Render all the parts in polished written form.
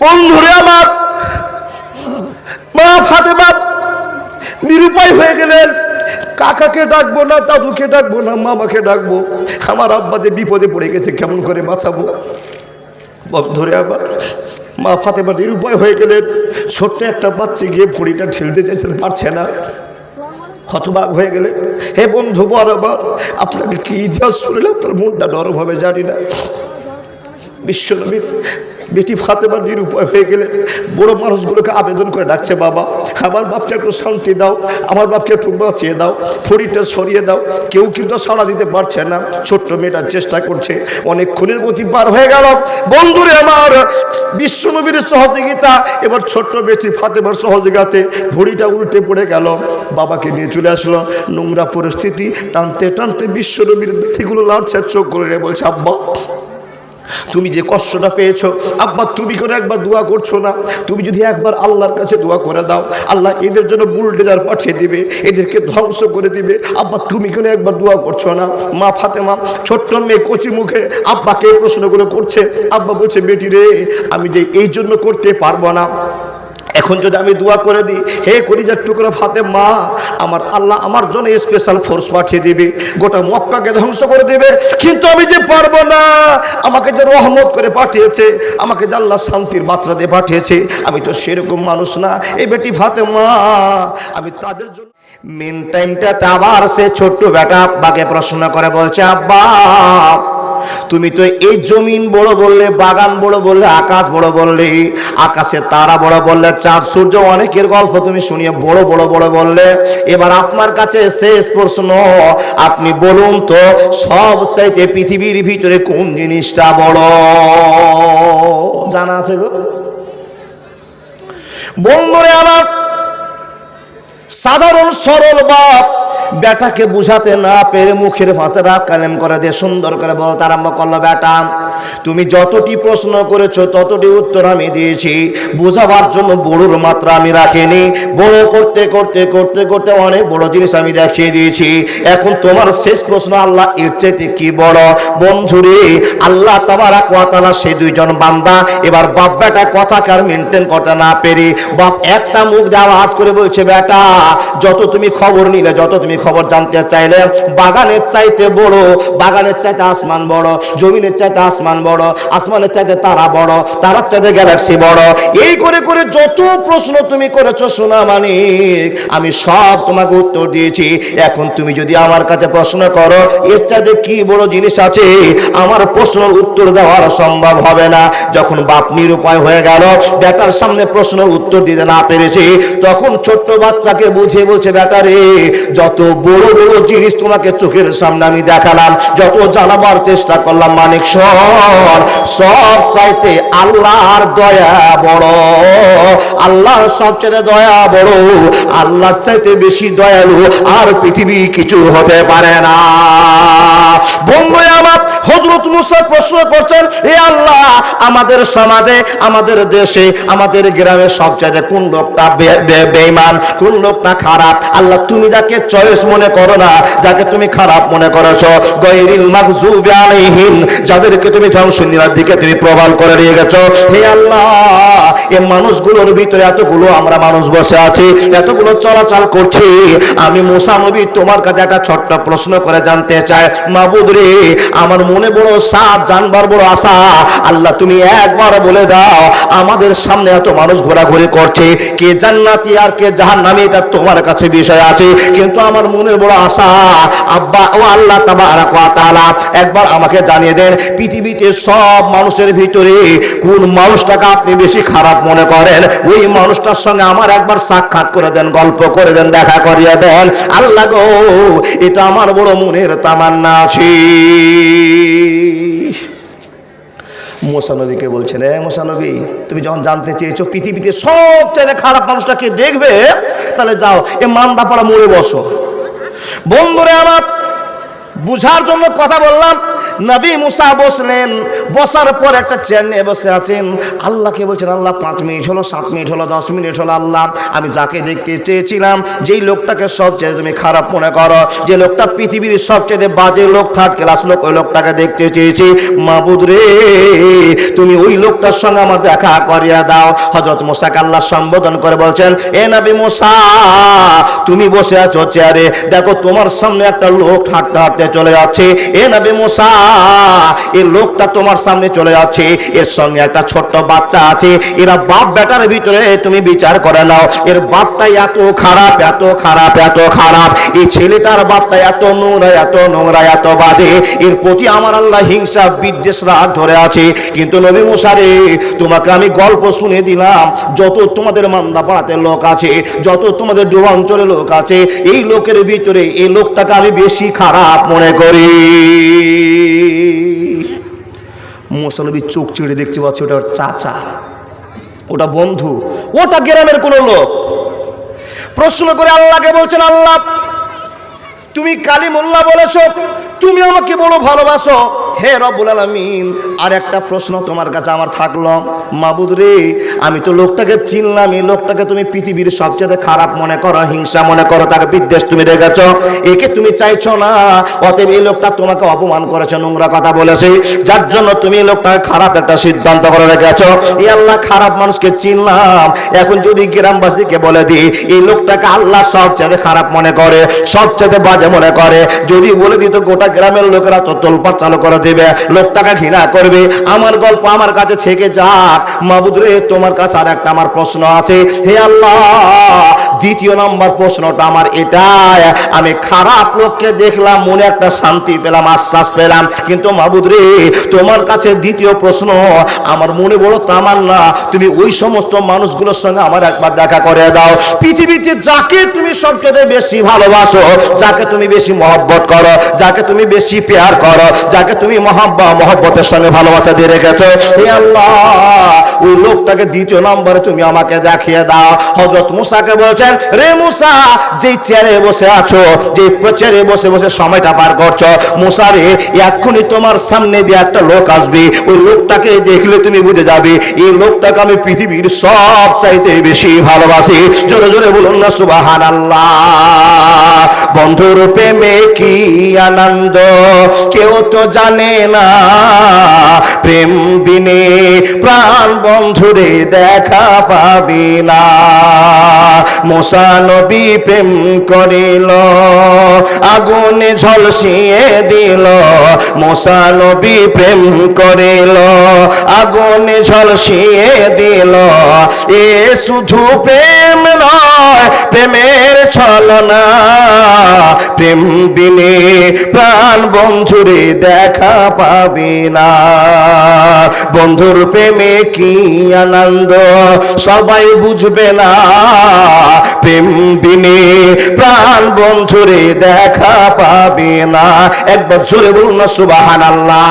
বন্ধুরে আমার, মা ফাতেমা নিরুপায় হয়ে গেলেন। কাকাকে ডাকবো না, দাদুকে ডাকবো না, মামাকে ডাকবো, আমার আব্বা যে বিপদে পড়ে গেছে কেমন করে বাঁচাবো। বন্ধুরে আমার, মা ফাতেমা নিরুপায় হয়ে গেলেন। ছোট্ট একটা বাচ্চা গিয়ে ভড়িটা ঠেলতে চাইছেন, পারছে না, হতবাক হয়ে গেলেন। হে বন্ধু বরাবর, আপনাকে কি ইতিহাস শুনলে আপনার মনটা নরম হবে জানি না। বিশ্বনবীর বেটি ফাতেমা নিরুপায় হয়ে গেলেন। বড় মানুষগুলোকে আবেদন করে ডাকছে, বাবা আমার বাপকে একটু শান্তি দাও, আমার বাপকে একটু বাঁচিয়ে দাও, ফড়িটা সরিয়ে দাও। কেউ কিন্তু সাড়া দিতে পারছে না। ছোট্ট মেয়েটা চেষ্টা করছে। অনেকক্ষণের গতি পার হয়ে গেল। বন্ধুরে আমার, বিশ্বনবীর সহযোগিতা, এবার ছোট্ট বেটি ফাতেমার সহযোগিতাতে ভড়িটা উল্টে পড়ে গেল। বাবাকে নিয়ে চলে আসলো। নোংরা পরিস্থিতি, টানতে টানতে বিশ্বনবীর বেটিগুলো লাড়ছে, চোখ করে বলছে, আব্বা তুমি যে কষ্টটা পেয়েছো, আব্বা তুমি করে একবার দোয়া করছো না? তুমি যদি একবার আল্লাহর কাছে দোয়া করে দাও, আল্লাহ এদের জন্য বুলডোজার পাঠিয়ে দিবে, এদেরকে ধ্বংস করে দিবে। আব্বা তুমি করে একবার দোয়া করছো না? মা ফাতেমা ছোট্ট মেয়ে কচি মুখে আব্বাকে প্রশ্নগুলো করছে। আব্বা বলছে, বেটি রে, আমি যে এই জন্য করতে পারবো না, এখন যদি আমি দোয়া করে দিই, হে কলিজার টুকরা ফাতেমা, আমার আল্লাহ আমার জন্য স্পেশাল ফোর্স পাঠিয়ে দিবে, গোটা মক্কাকে ধ্বংস করে দিবে। কিন্তু আমি যে পারবো না, আমাকে যে রহমত করে পাঠিয়েছে, আমাকে যে আল্লাহ শান্তির মাত্রা দিয়ে পাঠিয়েছে, আমি তো সেরকম মানুষ না। এই বেটি ফাতেমা, আমি তাদের জন্য মেন টাইমটাতে আবার সে ছোট্ট বেটা আব্বাকে প্রশ্ন করে বলছে, আব্বা তুমি তো এই জমিন বড় বললে, বাগান বড় বললে, আকাশ বড় বললে, আকাশে তারা বড় বললে, চাঁদ সূর্য অনেকের গল্প তুমি শুনিয়ে বড় বড় বড় বললে। এবার আপনার কাছে শেষ প্রশ্ন, আপনি বলুন তো সব চাইতে পৃথিবীর ভিতরে কোন জিনিসটা বড়? জানা আছে গো বন্ধুরে আমার? সাধারণ সরল বাপ বেটাকে বুঝাতে না পেরে মুখের ভাষা কালেম করে দিয়ে সুন্দর করে বলতে আরম্ভ করলো, বেটা তুমি যতটি প্রশ্ন করেছো ততটি উত্তর আমি দিয়েছি। বোঝাবার জন্য বড়োর মাত্রা আমি রাখিনি। বড় করতে করতে করতে করতে অনেক বড় জিনিস আমি দেখিয়ে দিয়েছি। এখন তোমার শেষ প্রশ্ন, আল্লাহ এর চাইতে কি বড়? বন্ধুরে, আল্লাহ তাবারক ওয়া তাআলা সেই দুইজন বান্দা, এবার বাপ বেটা কথাকার মেনটেন করতে না পেরে বাপ একটা মুখ দিয়ে আওয়াজ করে বলছে, বেটা যত তুমি খবর নিলে, যত তুমি খবর জানতে চাইলে, বাগানের চাইতে বড়, বাগানের চাইতে আসমান বড়, জমিনের চাইতে আসমান বড়, আসমানের চাইতে তারা বড়, তারার চাইতে গ্যালাক্সি বড়। এই করে করে যত প্রশ্ন তুমি করেছো সোনা মানিক, আমি সব তোমাকে উত্তর দিয়েছি। এখন তুমি যদি আমার কাছে প্রশ্ন করো এর চাইতে কি বড় জিনিস আছে, আমার প্রশ্নের উত্তর দেওয়ার সম্ভব হবে না। যখন বাপ নিরুপায় হয়ে গেল, বেটার সামনে প্রশ্নের উত্তর দিতে না পেরেছে, তখন ছোট্ট বাচ্চাকে বুঝিয়ে বলছে, বেটা রে, যত বড় বড় জিনিস তোমাকে চোখের সামনে আমি দেখালাম, যত জানাবার চেষ্টা করলাম, মানিক শোন, সব চাইতে আল্লাহর দয়া বড়। আল্লাহর সবচেয়ে দয়া বড়, আল্লাহর চাইতে বেশি দয়ালু আর পৃথিবী কিছু হতে পারে না। বন্ধু আমার, হযরত মুসা প্রশ্ন করছেন, হে আল্লাহ, আমাদের সমাজে, আমাদের দেশে, আমাদের গ্রামে সবচাইতে কোন লোকটা বেঈমান, কোন লোকটা খারাপ? আল্লাহ তুমি যাকে চয়েস মনে করো না, যাকে তুমি খারাপ মনে করেছো, গায়রিল মাগযুবি আলাইহিম, যাদেরকে তুমি ধ্বংসের দিকে তুমি প্রবাল করে নিয়ে গেছো, হে আল্লাহ, এই মানুষগুলোর ভিতরে এতগুলো আমরা মানুষ বসে আছি, এতগুলো চলাচল করছি, আমি মুসা নবী তোমার কাছে একটা ছোট্ট প্রশ্ন করে জানতে চাই, মাবুদ রে, আমার মনে বড় সাদ, জানবার বড় আশা, আল্লাহ তুমি একবার বলে দাও, আমাদের সামনে এত মানুষ ঘোরাঘুরি করছে, কে জান্নাতি আর কে জাহান্নামী, এটা তোমার কাছে বিষয় আছে, কিন্তু আমার মনের বড় আশা, আব্বা ও আল্লাহ তাবারক ওয়া তাআলা একবার আমাকে জানিয়ে দেন, পৃথিবীতে সব মানুষের ভিতরে কোন মানুষটাকে আপনি বেশি খারাপ মনে করেন, ওই মানুষটার সঙ্গে আমার একবার সাক্ষাৎ করে দেন, গল্প করে দেন, দেখা করিয়ে দেন। আল্লাহ গো, এটা আমার বড় মনের তামান্না আছে। মুসা নবীকে বলছেন, হে মুসা নবী, তুমি যখন জানতে চেয়েছো পৃথিবীতে সবচেয়ে খারাপ মানুষটাকে দেখবে, তাহলে যাও এ মান্দা পড়া মোড়ে বসো। বন্ধুরে আমার, বুঝার জন্য কথা বললাম, নবী মুসা বসলেন, বসার পর একটা চেয়ার নিয়ে বসে আছেন। আল্লাহকে বলছেন, আল্লাহ 5 মিনিট হলো, 7 মিনিট হলো, 10 মিনিট হলো, আল্লাহ আমি যাকে দেখতে চেয়েছিলাম, যেই লোকটাকে সবচেয়ে তুমি খারাপ মনে করো, যে লোকটা পৃথিবীর সবচেয়ে বাজে লোক, 3rd ক্লাস লোক, ওই লোকটাকে দেখতে চেয়েছি, মাবুদ রে তুমি ওই লোকটার সঙ্গে আমার দেখা করিয়ে দাও। হযরত মুসাকে আল্লাহ সম্বোধন করে বলছেন, এ নবী মুসা তুমি বসে আছো চেয়ারে, দেখো তোমার সামনে একটা লোক হাঁটতে হাঁটতে চলে যাচ্ছে। এ নবী মুসা এই লোকটা তোমার সামনে চলে যাচ্ছে, এর সঙ্গে একটা ছোট্ট বাচ্চা আছে, এরা বাপ বেটার ভিতরে তুমি বিচার করে নাও, এর বাপটা এত খারাপ, এত খারাপ, এত খারাপ, এই ছেলেটার বাপটা এত নোংরা, এত নোংরা, এত বাজে, এর প্রতি আমার আল্লাহ হিংসা বিদ্বেষ রাগ ধরে আছে। কিন্তু নবী মুসা রে তোমাকে আমি গল্প শুনে দিলাম, যত তোমাদের মান্দা পাড়াতে লোক আছে, যত তোমাদের ডুবাঞ্চলের লোক আছে, এই লোকের ভিতরে এই লোকটাকে আমি বেশি খারাপ মনে করি। মুসা নবী চোখ চিড়ে দেখতে পাচ্ছি ওটা ওর চাচা, ওটা বন্ধু, ওটা গ্রামের কোনো লোক। প্রশ্ন করে আল্লাহকে বলছেন, আল্লাহ তুমি কালিমুল্লাহ বলেছো, তুমি আমাকে বড় ভালোবাসো, হে রব্বুল আলামিন আর একটা প্রশ্ন তোমার কাছে আমার থাকলো, মাবুদ রে আমি তো লোকটাকে চিনলাম, এই লোকটাকে তুমি পৃথিবীর সবচেয়ে খারাপ মনে করো, হিংসা মনে করো, তাকে বিদ্বেষ তুমি রেখেছো, একে তুমি চাইছো না, অতএব এই লোকটা তোমাকে অপমান করেছে, নোংরা কথা বলেছে, যার জন্য তুমি এই লোকটাকে খারাপ একটা সিদ্ধান্ত করে রেখেছো। এই আল্লাহ খারাপ মানুষকে চিনলাম, এখন যদি গ্রামবাসীকে বলে দিই এই লোকটাকে আল্লাহ সবচেয়ে খারাপ মনে করে, সবচেয়ে বাজে মনে করে, যদি বলে দিত গোটা গ্রামের লোকেরা তো তোলপাড় চালু করে দেবে, লোকটাকে ঘৃণা করবে, আমার গল্প আমার কাছে থেকে যাক। মাবুদ রে তোমার কাছে আর একটা আমার প্রশ্ন আছে, হে আল্লাহ দ্বিতীয় নম্বর প্রশ্নটা আমার এটাই, আমি খারাপ লোককে দেখলাম, মনে একটা শান্তি পেলাম, আশ্বাস পেলাম, কিন্তু মাবুদ রে তোমার কাছে দ্বিতীয় প্রশ্ন, আমার মনে বড় তামান্না তুমি ওই সমস্ত মানুষগুলোর সঙ্গে আমার একবার দেখা করে দাও, পৃথিবীতে যাকে তুমি সবচেয়ে বেশি ভালোবাসো, যাকে তুমি বেশি মহব্বত করো, যাকে তুমি বেশি প্যার করো, যাকে তুমি মহব্বতের সঙ্গে ভালোবাসা দিয়ে রেখেছো, হে আল্লাহ ওই লোকটাকে দ্বিতীয় নম্বরে তুমি আমাকে দেখিয়ে দাও। হযরত মুসাকে বলছেন, রে মুসা যেই চেয়ারে বসে আছো, যে চেয়ারে বসে বসে সময়টা পার করছো, মুসা রে এক্ষুনি তোমার সামনে দিয়ে একটা লোক আসবে, ওই লোকটাকে দেখলে তুমি বুঝে যাবে এই লোকটাকে আমি পৃথিবীর সব চাইতে বেশি ভালোবাসি। জোরে জোরে বলুন না সুবহানাল্লাহ। বন্ধুর প্রেমে কি আনন্দ কেউ তো জানে না, প্রেম বিনে প্রাণ বন্ধুরে দেখা পাবি না। মুসা নবী প্রেম করিল, আগুনে ঝলসিয়ে দিল, মুসা নবী প্রেম করিল, আগুনে ঝলসিয়ে দিল, এ শুধু প্রেম নয় প্রেমের ছলনা, প্রেম বিনে প্রাণ বন্ধুরে দেখা পাবি না। বন্ধুর প্রেমে কি আনন্দ সবাই বুঝবে না, প্রেম বিনে প্রাণ বন্ধুরে দেখা পাবি না। একবার জোরে বলুন না সুবহানাল্লাহ।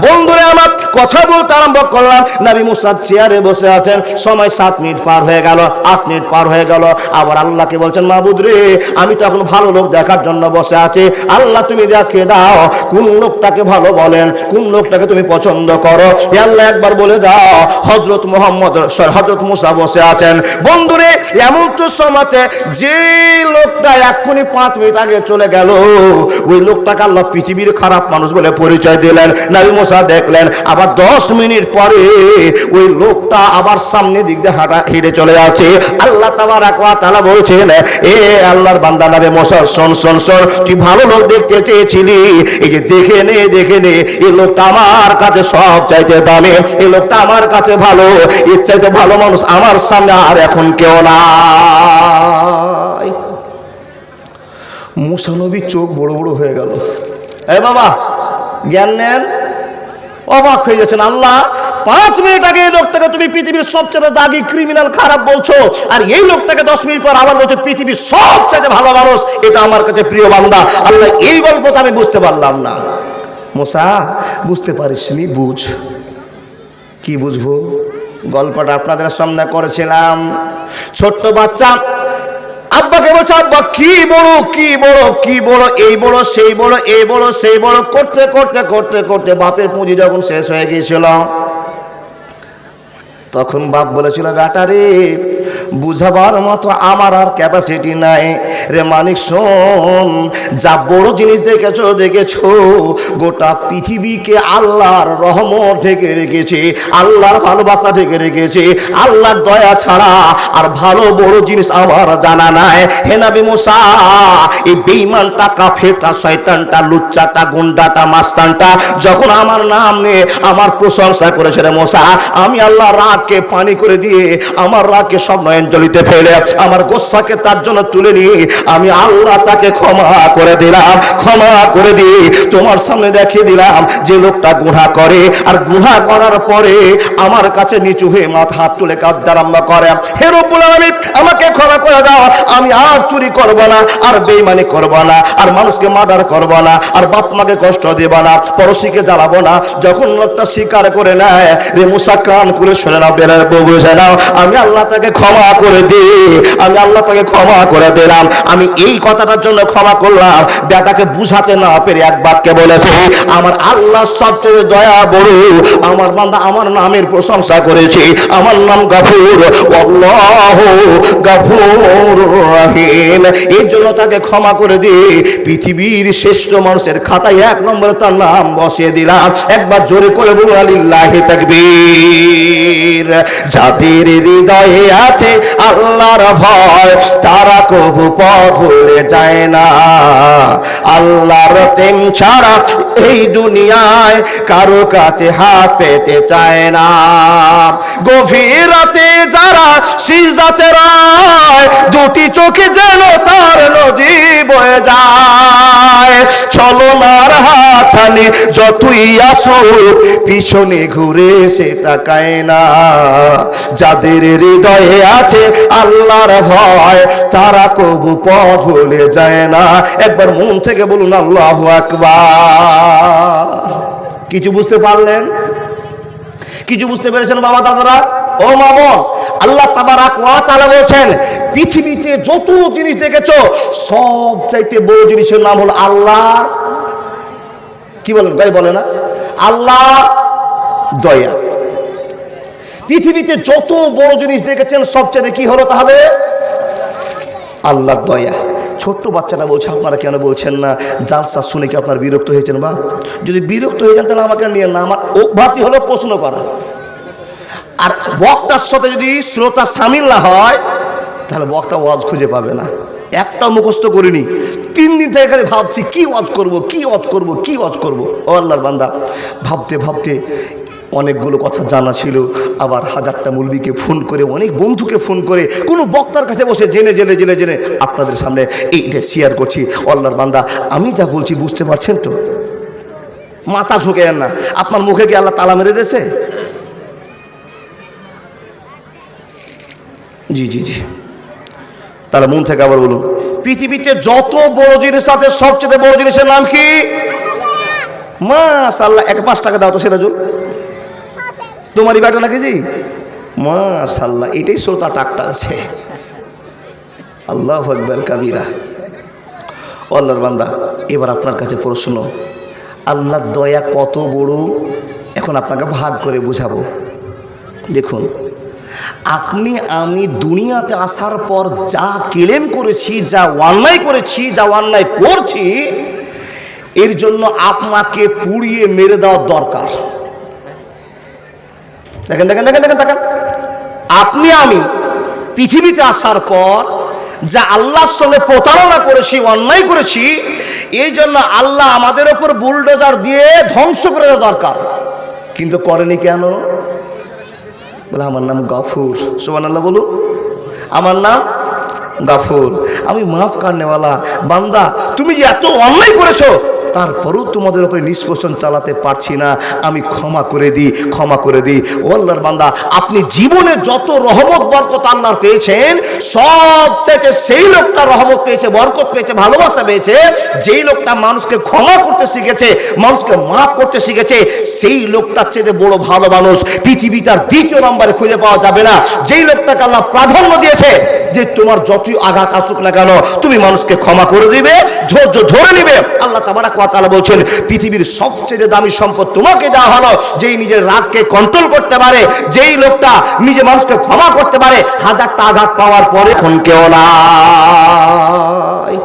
বন্ধুরে আমার কথা বলতে আরম্ভ করলাম, নবী মুসা চেয়ারে বসে আছেন, সময় 7 মিনিট পার হয়ে গেল, 8 মিনিট পার হয়ে গেল, আবার আল্লাহকে বলছেন, মাবুদ রে আমি তো এখন ভালো লোক দেখার জন্য বসে আছি, আল্লাহ তুমি দেখে দাও কোন লোকটাকে ভালো বলেন, কোন লোকটাকে তুমি পছন্দ করো, হে আল্লাহ একবার বলে দাও। হযরত মুসা বসে আছেন। বন্ধুরে এমন তো সময়তে যে লোকটা এক্ষুনি 5 মিনিট আগে চলে গেল, ওই লোকটাকে আল্লাহ পৃথিবীর খারাপ মানুষ বলে পরিচয় দিলেন। নবী মুসা দেখলেন আবার 10 মিনিট পরে ওই লোকটা আবার সামনে দিক দিয়ে হেঁটে চলে যাচ্ছে। আল্লাহ তাবারাক ওয়া তাআলা বলছেন, এ আল্লাহর বান্দা নবী মুসা শোন শোন শোন, তুই ভালো লোক দেখতে চেয়েছিলি, এই যে দেখে নে এই লোকটা আমার কাছে সব চাইতে দামি, এই লোকটা আমার কাছে ভালো, এর চাইতে ভালো মানুষ আমার সামনে আর এখন কেউ নাই। মুসা নবীর চোখ বড় বড় হয়ে গেল। এ বাবা জ্ঞান নেন, অবাক হয়ে যাচ্ছেন। আল্লাহ 5 মিনিট আগে এই লোকটাকে তুমি পৃথিবীর সবচেয়ে দাগি ক্রিমিনাল খারাপ বলছো, আর এই লোকটাকে 10 মিনিট পর আবার বলছো পৃথিবীর সবচেয়ে ভালো মানুষ, এটা আমার কাছে প্রিয় বান্দা। আল্লাহ এই গল্পটা আমি বুঝতে পারলাম না। মুসা বুঝতে পারিসনি, বুঝ। কি বুঝবো? গল্পটা আপনাদের সামনে করেছিলাম। ছোট্ট বাচ্চা আব্বাকে বলছে, আব্বা কি বড় কি বড় কি বড়, এই বড় সেই বড়, এই বড় সেই বড় করতে করতে করতে করতে বাপের পুঁজি যখন শেষ হয়ে গিয়েছিল, তখন বাপ বলেছিল, বেটা রে বুঝাবার মতো আমার আর ক্যাপাসিটি নাই রে মানিক, শোন, যা বড় জিনিস দেখেছো গোটা পৃথিবীকে আল্লাহর রহমত ঢেকে রেখেছে, আল্লাহর ভালোবাসা ঢেকে রেখেছে, আল্লাহর দয়া ছাড়া আর ভালো বড় জিনিস আমার জানা নাই। হে নবী মুসা, এই বেঈমানটা, কাফেরটা, শয়তানটা, লুচ্চাটা, গুন্ডাটা, মাস্তানটা যখন আমার নাম নিয়ে আমার প্রশংসা করেছে রে মুসা, আমি আল্লাহ রাগকে পানি করে দিয়ে, আমার রাগকে সব নয়নজলিতে ফেলে, আমার গোসাকে তার জন্য তুলে নিয়ে আমি আল্লাহ তাকে ক্ষমা করে দিলাম। ক্ষমা করে দিয়ে তোমার সামনে দেখিয়ে দিলাম যে লোকটা গুনাহ করে, আর গুনাহ করার পরে আমার কাছে নিচু হয়ে মাথা হাত তুলে কাঁদতে আরম্ভ করে, হে রব্বুল আলামিন আমাকে ক্ষমা করে দাও, আমি আর চুরি করব না, আর বেঈমানি করব না, আর মানুষকে মার্ডার করব না, আর বাপ মাকে কষ্ট দেব না, পড়োশিকে জ্বালাবো না। যখন লোকটা স্বীকার করে নেয় রে মুসা, কান করে শুনে নাও, বেড়ার বুঝে নাও, আমি আল্লাহ তাকে ক্ষমা করে দিই, আমি আল্লাহ তাকে ক্ষমা করে দিলাম। আমি এই কথাটার জন্য ক্ষমা করলাম, বেটাকে বুঝাতে না পেরে এক বাক্যে বলেছে, আমার আল্লাহ সবচেয়ে দয়া বড়, আমার বান্দা আমার নামের প্রশংসা করেছে, আমার নাম গফুর, আল্লাহু গফুর রহিম, এই জন্য তাকে ক্ষমা করে দিয়ে পৃথিবীর শ্রেষ্ঠ মানুষের খাতায় 1 নম্বরে তার নাম বসিয়ে দিলাম। একবার জোরে করে বলুন আলিল্লাহি তাকবীর। যাদের হৃদয়ে আছে আল্লাহর ভয়, তারা কবু পথ ভুলে যায় না, আল্লাহর প্রেম ছাড়া এই দুনিয়ায় কারো কাছে হাত পেতে চায় না। গভীর রাতে যারা সিজদাতে রয়, দুটি চোখে যেন তার নদী বয়ে যায়, ছলনার হাতছানি যতই আসুক পিছনে ঘুরে সে তাকায় না। যাদের হৃদয়ে আছে আল্লাহর ভয়, তারা কবু পথ ভুলে যায় না। একবার মন থেকে বলুন আল্লাহু আকবার। কিছু বুঝতে পারলেন? কিছু বুঝতে পেরেছেন বাবা দাদারা ও মা বোন? আল্লাহ তাবারাক ওয়া তাআলা বলছেন, পৃথিবীতে যত জিনিস দেখেছো সব চাইতে বড় জিনিসের নাম হলো আল্লাহ। কি বলেন ভাই? বলে না আল্লাহ দয়া। পৃথিবীতে যত বড় জিনিস দেখেছেন সবচেয়ে কি হলো তাহলে? আল্লাহর দয়া। ছোট্ট বাচ্চাটা বলছে, আপনারা কেন বলছেন না? জালসা শুনে কি আপনার বিরক্ত হয়েছেন? বা যদি বিরক্ত হয়ে যান তাহলে আমাকে নিয়ে না, আমার অভ্যাসই হলো প্রশ্ন করা। আর বক্তার সাথে যদি শ্রোতা সামিল না হয় তাহলে বক্তা ওয়াজ খুঁজে পাবে না। একটা মুখস্থ করিনি, 3 দিন থেকে খালি ভাবছি কি ওয়াজ করব, কি ওয়াজ করব, কি ওয়াজ করব। ও আল্লাহর বান্দা, ভাবতে ভাবতে অনেকগুলো কথা জানা ছিল, আবার 1000টা মুলবিকে ফোন করে, অনেক বন্ধুকে ফোন করে, কোনো বক্তার কাছে বসে জেনে জেনে জেনে জেনে আপনাদের সামনে এইটা শেয়ার করছি। আল্লাহর বান্দা, আমি যা বলছি বুঝতে পারছেন তো? মাথা ঝুঁকেন না। আপনার মুখে কি আল্লাহ তালা মেরে দিয়েছে? জি জি জি। তাহলে মন থেকে আবার বলুন, পৃথিবীতে যত বড় জিনিস আছে সবচেয়ে বড় জিনিসের নাম কি? মাশাআল্লাহ। 5 টাকা দাও তো সিরাজুল, তোমারই বেটা নাকি? জি মাশাআল্লাহ। এটাই শ্রোতা টাকটা আছে। আল্লাহু আকবার কাবীরা। আল্লাহর বান্দা, এবার আপনার কাছে প্রশ্ন, আল্লাহর দয়া কত বড় এখন আপনাকে ভাগ করে বুঝাবো। দেখুন, আপনি আমি দুনিয়াতে আসার পর যা ক্লেম করেছি, যা অন্যায় করেছি, যা অন্যায় করছি, এর জন্য আপনাকে পুড়িয়ে মেরে দেওয়ার দরকার। দেখেন দেখেন দেখেন দেখেন দেখেন, আপনি আমি পৃথিবীতে আসার পর যা আল্লাহর সঙ্গে প্রতারণা করেছি, অন্যায় করেছি, এই জন্য আল্লাহ আমাদের ওপর বুলডোজার দিয়ে ধ্বংস করে দেওয়া দরকার, কিন্তু করেনি কেন? বলে আমার নাম গফুর। সুবহানাল্লাহ বলুন, আমার নাম গফুর, আমি মাফ করনেওয়ালা। বান্দা, তুমি যে এত অন্যায় করেছো তারপরেও তোমাদের উপরে নিষ্পোষণ চালাতে পারছি না, আমি ক্ষমা করে দিই, ক্ষমা করে দিই। ও আল্লাহর বান্দা, আপনি জীবনে যত রহমত বরকত আল্লাহর পেয়েছেন, সবচাইতে সেই লোকটা রহমত পেয়েছে, বরকত পেয়েছে, ভালোবাসা পেয়েছে যেই লোকটা মানুষকে ক্ষমা করতে শিখেছে, মানুষকে মাফ করতে শিখেছে। সেই লোকটার চেয়ে বড় ভালো মানুষ পৃথিবী তার দ্বিতীয় নম্বরে খুঁজে পাওয়া যাবে না। যেই লোকটাকে আল্লাহ প্রাধান্য দিয়েছে যে তোমার যতই আঘাত আসুক না কেন তুমি মানুষকে ক্ষমা করে দিবে, ধৈর্য ধরে নিবে। আল্লাহ তাবারাক ওয়া তাআলা বলছেন পৃথিবীর সবচেয়ে দামি সম্পদ তোমাকে দেওয়া হলো যেই নিজের রাগকে কন্ট্রোল করতে পারে, যেই লোকটা নিজে মানুষকে ক্ষমা করতে পারে। হাজারটা আঘাত পাওয়ার পরে এখন কেউ নাই।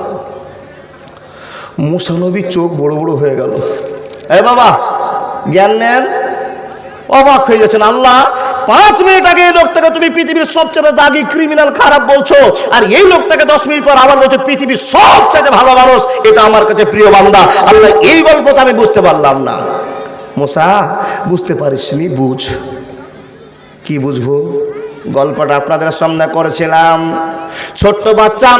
মুসা নবীর চোখ বড় বড় হয়ে গেল। এ বাবা জ্ঞান নেন, অবাক হয়ে যাচ্ছেন। আল্লাহ 5 মিনিট আগে এই লোকটাকে তুমি পৃথিবীর সবচেয়ে দাগি ক্রিমিনাল খারাপ বলছো, আর এই লোকটাকে 10 মিনিট পর আবার বলছো পৃথিবীর সবচেয়ে ভালো মানুষ। এটা আমার কাছে প্রিয় বান্দা। আল্লাহ এই গল্পটা আমি বুঝতে পারলাম না। মুসা বুঝতে পারিসনি, বুঝ। কি বুঝবো? গল্পটা আপনাদের সামনে করেছিলাম। ছোট্ট বাচ্চা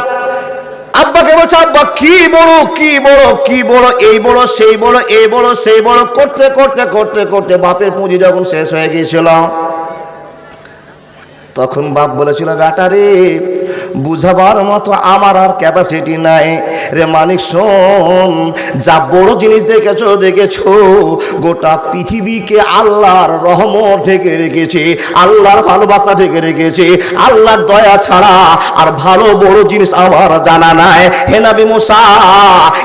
আব্বাকে বলছে, আব্বা কি বড় কি বড় কি বড়, এই বড় সেই বড়, এই বড় সেই বড় করতে করতে করতে করতে বাপের পুঁজি যখন শেষ হয়ে গিয়েছিল, তখন বাপ বলেছিল, বেটা রে বুঝাবার মতো আমার আর ক্যাপাসিটি নাই রে মানিক, শোন যা বড় জিনিস দেখেছো দেখেছো, গোটা পৃথিবীকে আল্লাহর রহমত ঢেকে রেখেছে, আল্লাহর ভালোবাসা ঢেকে রেখেছে, আল্লাহর দয়া ছাড়া আর ভালো বড় জিনিস আমার জানা নাই। হে নবী মুসা,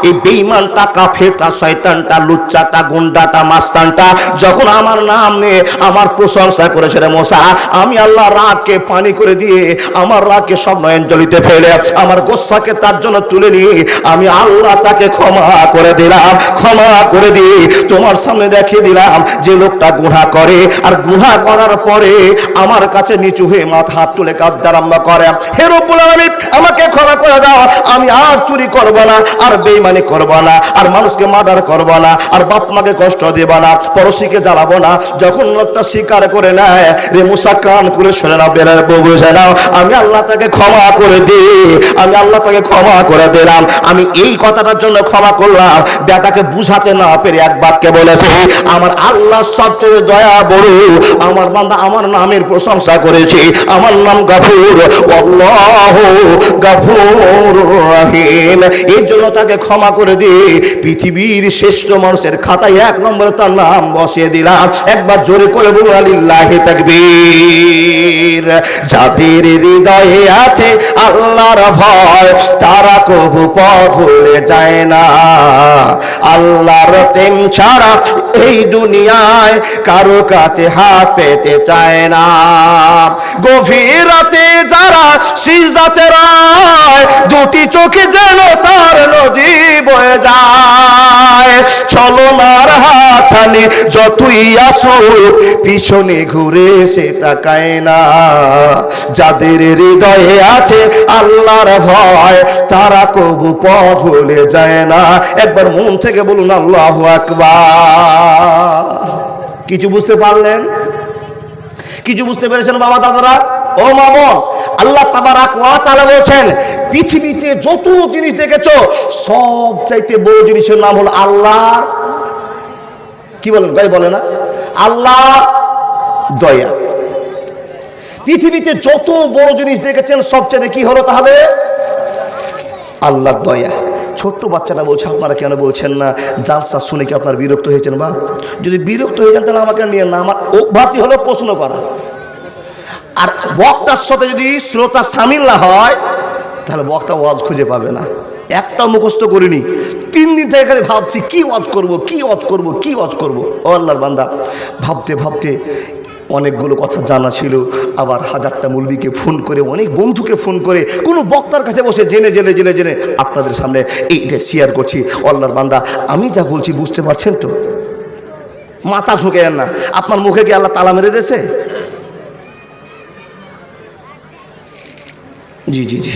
এই বেঈমানটা, কাফেরটা, শয়তানটা, লুচ্চাটা, গুন্ডাটা, মাস্তানটা যখন আমার নাম নিয়ে আমার প্রশংসা করেছে রে মুসা, আমি আল্লাহ রাগকে পানি করে দিয়ে, আমার রাগকে সব নয়নজলিতে ফেলে, আমার গোসাকে তার জন্য তুলে নিয়ে আমি আল্লাহ তাকে ক্ষমা করে দিলাম, ক্ষমা করে দিয়ে তোমার সামনে দেখিয়ে দিলাম যে লোকটা গুনাহ করে, আর গুনাহ করার পরে আমার কাছে নিচু হয়ে মাথা হাত তুলে কাঁদতে আরম্ভ করে, হে রব্বুল আলামিন আমাকে ক্ষমা করে দাও, আমি আর চুরি করব না, আর বেঈমানি করব না, আর মানুষকে মার্ডার করব না, আর বাপ মাকে কষ্ট দেব না, পড়োশিকে জ্বালাবো না। যখন লোকটা স্বীকার করে নেয় রে মুসা, কান করে শুনে নাও, বেলার বুঝে নাও, আমি আল্লাহ তাকে ক্ষমা করে দিই, আমি আল্লাহ তাকে ক্ষমা করে দিলাম। আমি এই কথাটার জন্য ক্ষমা করলাম, বেটাকে বুঝাতে না পেরে এক বাক্যে বলেছে, আমার আল্লাহ সবচেয়ে দয়া বড়, আমার বান্দা আমার নামের প্রশংসা করেছে, আমার নাম গফুর, আল্লাহু গফুর রহিম। এই জন্য তাকে ক্ষমা করে দিয়ে পৃথিবীর শ্রেষ্ঠ মানুষের খাতায় 1 নম্বরে তার নাম বসিয়ে দিলাম। একবার জোরে করে বলুন আলিল্লাহি তাকবীর। যাদের হৃদয়ে আছে আল্লাহর ভয়, তারা কবু পথ ভুলে যায় না, আল্লাহর প্রেম ছাড়া এই দুনিয়ায় কারো কাছে হাত পেতে চায় না। গভীর রাতে যারা সিজদাতে রয়, দুটি চোখে যেন তার নদী বয়ে যায়, ছলনার হাতছানি যতই আসুক পিছনে ঘুরে সে তাকায় না। যাদের হৃদয়ে আছে আল্লাহর ভয়, তারা কবু পথ ভুলে যায় না। একবার মন থেকে বলুন আল্লাহু আকবার। কিছু বুঝতে পারলেন? কিছু বুঝতে পেরেছেন বাবা দাদারা, ও মামন? আল্লাহ তাবারাক ওয়া তাআলা বলেছেন পৃথিবীতে যত জিনিস দেখেছো সব চাইতে বড় জিনিসের নাম হলো আল্লাহ। কি বলেন? গাই বলে না আল্লাহ দয়া। পৃথিবীতে যত বড় জিনিস দেখেছেন সবচেয়ে কি হলো তাহলে? আল্লাহর দয়া। ছোট্ট বাচ্চাটা বলছে, আপনারা কেন বলছেন না? জালসা শুনে কি আপনার বিরক্ত হয়েছেন? বা যদি বিরক্ত হয়ে যান তাহলে আমাকে নিয়ে না, আমার অভ্যাসই হলো প্রশ্ন করা। আর বক্তার সাথে যদি শ্রোতা সামিল না হয় তাহলে বক্তা ওয়াজ খুঁজে পাবে না। একটা মুখস্থ করিনি, 3 দিন থেকে এখানে ভাবছি কি ওয়াজ করব, কি ওয়াজ করব, কি ওয়াজ করব। ও আল্লাহর বান্দা, ভাবতে ভাবতে অনেকগুলো কথা জানা ছিল, আবার 1000টা মৌলবীকে ফোন করে, অনেক বন্ধুকে ফোন করে, কোনো বক্তার কাছে বসে জেনে জেনে জেনে জেনে আপনাদের সামনে এইটা শেয়ার করছি। আল্লাহর বান্দা, আমি যা বলছি বুঝতে পারছেন তো? মাথা ঝুঁকে যান না। আপনার মুখে কি আল্লাহ তালা মেরে দিয়েছে? জি জি জি।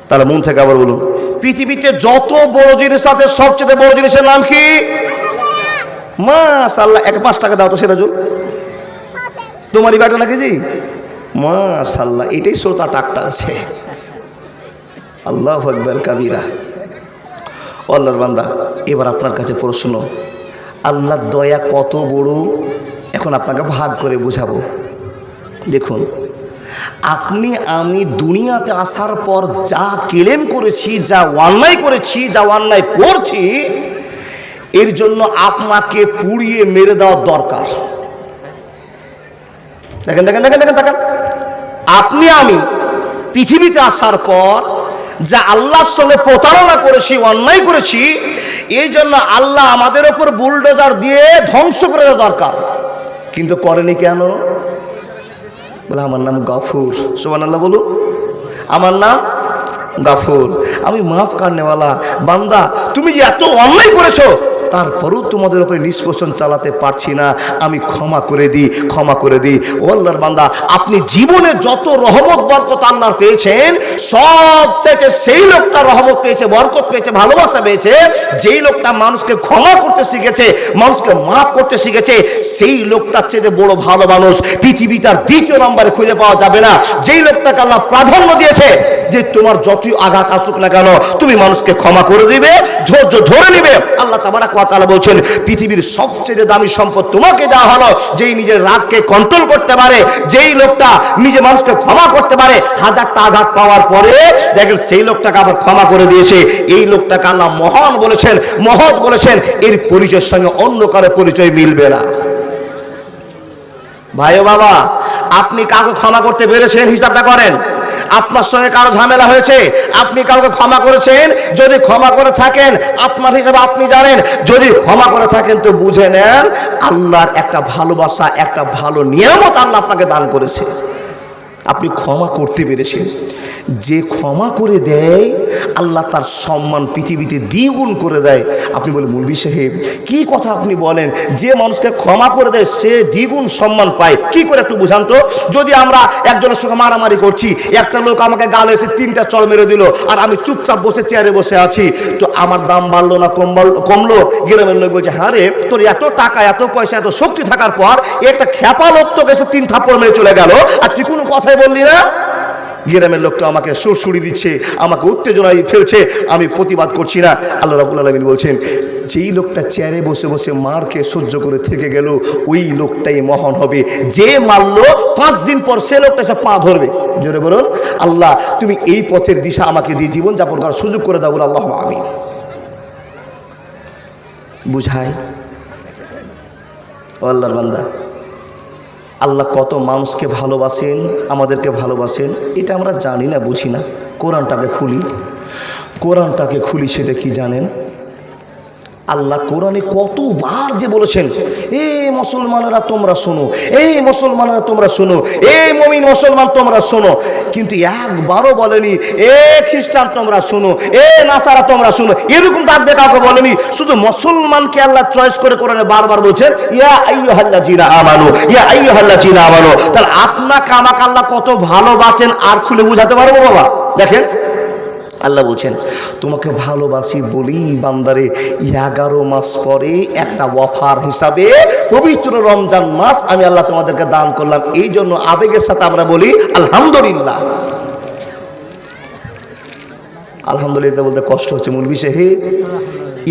তাহলে মন থেকে আবার বলুন, পৃথিবীতে যত বড় জিনিস আছে সবচেয়ে বড় জিনিসের নাম কি? মাশাআল্লাহ। 5 টাকা দাও তো সিরাজুল, তোমারই ব্যাটা নাকি জি? মাশাআল্লাহ, এটাই শ্রোতা টাকটা আছে। আল্লাহু আকবার কাবীরা। আল্লাহর বান্দা, এবার আপনার কাছে প্রশ্ন, আল্লাহর দয়া কত বড় এখন আপনাকে ভাগ করে বোঝাবো। দেখুন, আপনি আমি দুনিয়াতে আসার পর যা ক্লেম করেছি, যা অন্যায় করেছি, যা অন্যায় করছি, এর জন্য আপনাকে পুড়িয়ে মেরে দেওয়ার দরকার। দেখেন দেখেন দেখেন দেখেন দেখেন, আপনি আমি পৃথিবীতে আসার পর যা আল্লাহর সঙ্গে প্রতারণা করেছি, অন্যায় করেছি, এই জন্য আল্লাহ আমাদের ওপর বুলডোজার দিয়ে ধ্বংস করে দেওয়া দরকার, কিন্তু করেনি কেন? বলে আমার নাম গফুর। সুবহানাল্লাহ বলুন, আমার নাম গফুর, আমি মাফ করনেওয়ালা। বান্দা, তুমি যে এত অন্যায় করেছো, তারপরেও তোমাদের উপরে নিষ্পোষণ চালাতে পারছি না, আমি ক্ষমা করে দিই, ক্ষমা করে দিই। ও আল্লাহর বান্দা, আপনি জীবনে যত রহমত বরকত আল্লাহর পেয়েছেন, সবচাইতে সেই লোকটা রহমত পেয়েছে, বরকত পেয়েছে, ভালোবাসা পেয়েছে, যেই লোকটা মানুষকে ক্ষমা করতে শিখেছে, মানুষকে মাফ করতে শিখেছে, সেই লোকটার চেয়ে বড় ভালো মানুষ পৃথিবী তার দ্বিতীয় নম্বরে খুঁজে পাওয়া যাবে না। যেই লোকটাকে আল্লাহ প্রাধান্য দিয়েছে যে তোমার যতই আঘাত আসুক না কেন, তুমি মানুষকে ক্ষমা করে দিবে, ধৈর্য ধরে নিবে। আল্লাহ তাবারক ওয়া তাআলা বলছেন, পৃথিবীর সবচেয়ে দামি সম্পদ তোমাকে দেওয়া হলো যেই নিজের রাগকে কন্ট্রোল করতে পারে, যেই লোকটা নিজে মানুষকে ক্ষমা করতে পারে। হাজারটা আঘাত পাওয়ার পরে দেখেন সেই লোকটাকে আবার ক্ষমা করে দিয়েছে। এই লোকটাকে আল্লাহ মহান বলেছেন, মহৎ বলেছেন। এর পরিচয়ের সঙ্গে অন্য কারো পরিচয় মিলবে না। ভাই ও বাবা, আপনি কাউকে ক্ষমা করতে পেরেছেন? হিসাবটা করেন। আপনার সঙ্গে কারো ঝামেলা হয়েছে, আপনি কাউকে ক্ষমা করেছেন? যদি ক্ষমা করে থাকেন, আপনার হিসাবে আপনি জানেন। যদি ক্ষমা করে থাকেন তো বুঝে নেন আল্লাহর একটা ভালোবাসা, একটা ভালো নিয়ামত আল্লাহ আপনাকে দান করেছে। আপনি ক্ষমা করতে পেরেছেন। যে ক্ষমা করে দেয়, আল্লাহ তার সম্মান পৃথিবীতে দ্বিগুণ করে দেয়। আপনি বলেন, মৌলভী সাহেব কি কথা আপনি বলেন? যে মানুষকে ক্ষমা করে দেয় সে দ্বিগুণ সম্মান পায়, কি করে একটু বুঝান তো? যদি আমরা একজনের সঙ্গে মারামারি করছি, একটা লোক আমাকে গালে এসে 3টা চড় মেরে দিল, আর আমি চুপচাপ বসে চেয়ারে বসে আছি, তো আমার দাম বাড়লো না কমলো? গ্রামের লোক বলছে, হ্যাঁ রে, তোর এত টাকা, এত পয়সা, এত শক্তি থাকার পর একটা খেপা লোক তোকে এসে 3 থাপ্পড় মেরে চলে গেল, আর তুই কোনো কথাই বললি না? গ্রামের লোক তো আমাকে সুরসুরি দিচ্ছে, আমাকে উত্তেজনায় ফেলছে, আমি প্রতিবাদ করছি না। আল্লাহ রাব্বুল আলামিন বলছেন, যেই লোকটা চেয়ারে বসে বসে মারকে সহ্য করে থেকে গেল, ওই লোকটাই মহান হবে। যে মারলো 5 দিন পর সে লোকটা এসে পা ধরবে। জোরে বলুন, আল্লাহ তুমি এই পথের দিশা আমাকে দিয়ে জীবন যাপন করার সুযোগ করে দাও। আল্লাহ আমিন। বুঝায় ও আল্লাহর বান্দা, আল্লাহ কত মানুষকে ভালোবাসেন, আমাদেরকে ভালোবাসেন, এটা আমরা জানি না, বুঝি না। কোরআনটাকে খুলি, সেটা কি জানেন? আল্লাহ কোরআনে কতবার যে বলেছেন, এই মুসলমানেরা তোমরা শোনো, এই মুসলমানেরা তোমরা শোনো, এই মুমিন মুসলমান তোমরা শোনো, কিন্তু একবারও বলেনি এ খ্রিস্টান তোমরা শোনো, এ নাসারা তোমরা শোনো। এরকম ডাক দিয়ে কাউকে বলেনি। শুধু মুসলমানকে আল্লাহ চয়েস করে কোরআনে বারবার বলছেন, ইয়া আইয়ুহাল্লাযীনা আমানু, ইয়া আইয়ুহাল্লাযীনা আমানু। তাহলে আপনাকে আমাকে আল্লাহ কত ভালোবাসেন আর খুলে বোঝাতে পারবো বাবা? দেখেন, আল্লাহ বলছেন, তোমাকে ভালোবাসি বলি বান্দারে 11 মাস পরে একটা ওয়াফার হিসাবে পবিত্র রমজান মাস আমি আল্লাহ তোমাদেরকে দান করলাম। এই জন্য আবেগের সাথে আমরা বলি আলহামদুলিল্লাহ। আলহামদুলিল্লাহ বলতে কষ্ট হচ্ছে মৌলভী সাহেব,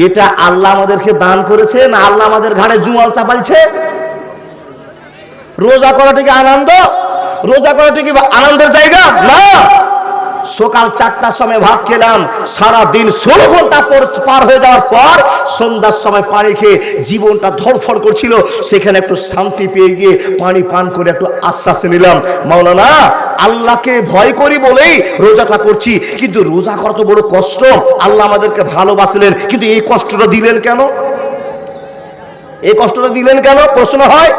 এটা আল্লাহ আমাদেরকে দান করেছে না আল্লাহ আমাদের ঘাড়ে জুয়াল চাপাইছে? রোজা করাটা কি আনন্দ? রোজা করাটা কি আনন্দের জায়গা? না। সকাল 4টার সময় ভাত খেলাম, সারা দিন 16 ঘন্টা পার হয়ে যাওয়ার পর সন্ধ্যার সময় পানি খেয়ে জীবনটা ধরফর করছিল, সেখানে একটু শান্তি পেয়ে গিয়ে পানি পান করে একটু আশ্বাস নিলাম, মাওলানা আল্লাহকে ভয় করি বলেই রোজাটা করছি, কিন্তু রোজা করা তো বড় কষ্ট। আল্লাহ আমাদেরকে ভালোবাসলেন, কিন্তু এই কষ্টটা দিলেন কেন? এই কষ্টটা দিলেন কেন? প্রশ্ন হয়।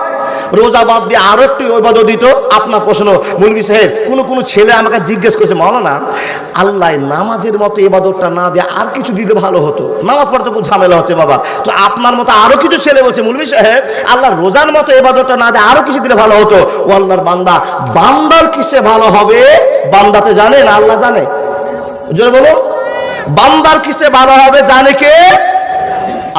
রোজা বাদ দিয়ে আরো একটু ইবাদত দিত। আপনার প্রশ্ন, মৌলভী সাহেব কোন ছেলে আমাকে জিজ্ঞেস করেছে, মাওলানা আল্লাহ নামাজের মতো ইবাদতটা না দিয়ে আর কিছু দিতে ভালো হতো, নামাজ পড়তে খুব ঝামেলা হচ্ছে বাবা। তো আপনার মতো আরো কিছু ছেলে বলছে, মৌলভী সাহেব আল্লাহ রোজার মতো ইবাদতটা না দিয়ে আরো কিছু দিলে ভালো হতো। ও আল্লাহর বান্দা, বান্দার কিসে ভালো হবে বান্দাতে জানে না আল্লাহ জানে? জোরে বলো, বান্দার কিসে ভালো হবে জানে কে?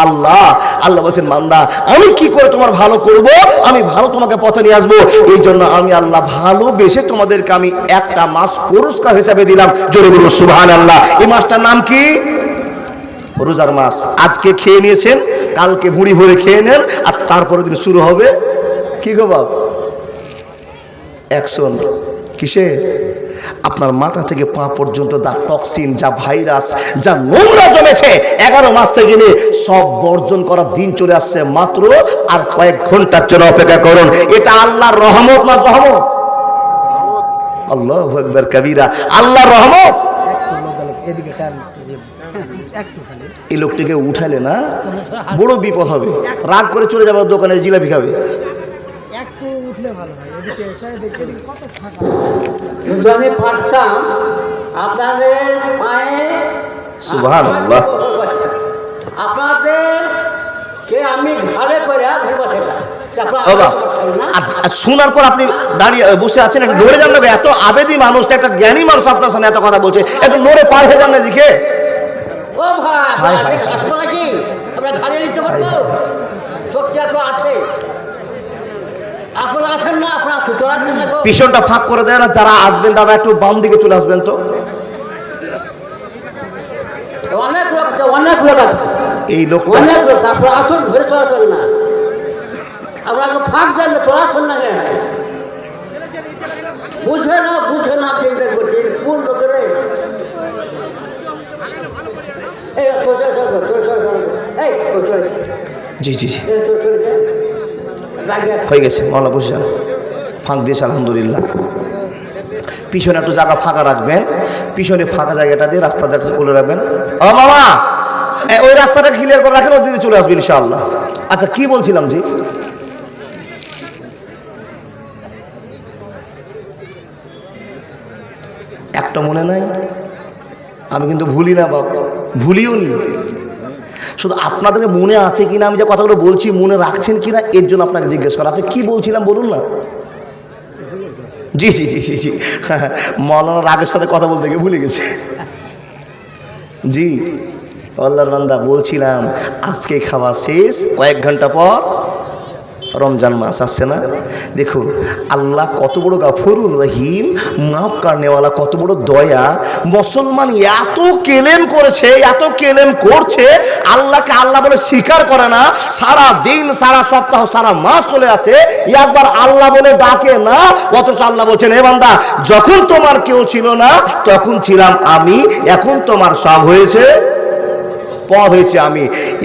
আল্লাহ। আল্লাহ বলছেন, বান্দা আমি কি করে তোমার ভালো করব? আমি ভালো তোমাকে পথে নিয়ে আসবো। এই জন্য আমি আল্লাহ ভালোবেসে তোমাদেরকে আমি একটা মাস পুরস্কার হিসাবে দিলাম। জোরে বলুন সুবহানাল্লাহ। এই মাসটার নাম কি? রোজার মাস আজকে খেয়ে নিয়েছেন, কালকে ভুঁড়ি ভরে খেয়ে নেন, আর তারপরের দিন শুরু হবে কি গো বাপ অ্যাকশন। কিসের? আপনার মাথা থেকে পা পর্যন্ত যা টক্সিন, যা ভাইরাস, যা নোংরা জমেছে 11 মাস থেকে নিয়ে সব বর্জন করার দিন চলে আসছে মাত্র আর কয়েক ঘন্টার জন্য অপেক্ষা করুন। এটা আল্লাহর রহমত না রহমত? আল্লাহু আকবার কবীরা, আল্লাহর রহমত। এই লোকটিকে উঠালে না বড় বিপদ হবে, রাগ করে চলে যাবে দোকানে জিলাপি খাবে। আমি পারতাম আপনাদের পায়ে সুবহানাল্লাহ, আপনাদের কে আমি ঘাড়ে করে শোনার পর আপনি দাঁড়িয়ে বসে আছেন, একটু নড়ে যান না। এত আবেদী মানুষ, একটা জ্ঞানী মানুষ আপনার সামনে এত কথা বলছে, একটু নড়ে পার হয়ে যান না দিকে। ও ভাই নাকি আমরা ঘাড়ে নিতে পারবো? শক্তি এত আছে, আপনারা আছেন না? আপনারা পিছনটা ফাঁক করে দেয় না। যারা আসবেন দাদা একটু বাম দিকে চলে আসবেন তো। অনেক লোক আছে, অনেক লোক আছে, এই লোক অনেক লোক। আপনারা আসুন, ঘুরে চলাচল না, আপনাকে ফাঁক দেন না, চলাচল না কেন? বুঝে না চিন্তা করছি কোন লোকের। জি জি জি হয়ে গেছে, মাওলা বসে যান। ফাঁক দিয়েছে আলহামদুলিল্লাহ। পিছনে একটু জায়গা ফাঁকা রাখবেন, পিছনে ফাঁকা জায়গাটা দিয়ে রাস্তাটা খুলে রাখবেন। ও মামা, ওই রাস্তাটা ক্লিয়ার করে রাখেন, ওই দিকে চলে আসবেন ইনশাআল্লাহ। আচ্ছা কি বলছিলাম জি? একটা মনে নাই? আমি কিন্তু ভুলি না বাবা, ভুলিও নি। শুধু আপনাদের মনে আছে কিনা, আমি যে কথাগুলো বলছি মনে রাখছেন কিনা, এর জন্য আপনাকে জিজ্ঞেস করা। আচ্ছা কি বলছিলাম বলুন না। জি জি জি জি জি মৌলানা রাগের সাথে কথা বলতে গিয়ে ভুলে গেছে। জি আল্লাহর বান্দা, বলছিলাম আজকে খাওয়া শেষ, কয়েক ঘন্টা পর রমজান মাস আসছে না? দেখুন আল্লাহ কত বড় গাফুরুর রহিম, মাফ কারনেওয়ালা, কত বড় দয়া। মুসলমান এত কেলেম করেছে, এত কেলেম করছে, আল্লাহকে আল্লাহ বলে স্বীকার করে না। সারা দিন, সারা সপ্তাহ, সারা মাস চলে যাচ্ছে, একবার আল্লাহ বলে ডাকে না। অথচ আল্লাহ বলছেন, হে বান্দা, যখন তোমার কেউ ছিল না তখন ছিলাম আমি, এখন তোমার সব হয়েছে, পদ হয়েছে আমি।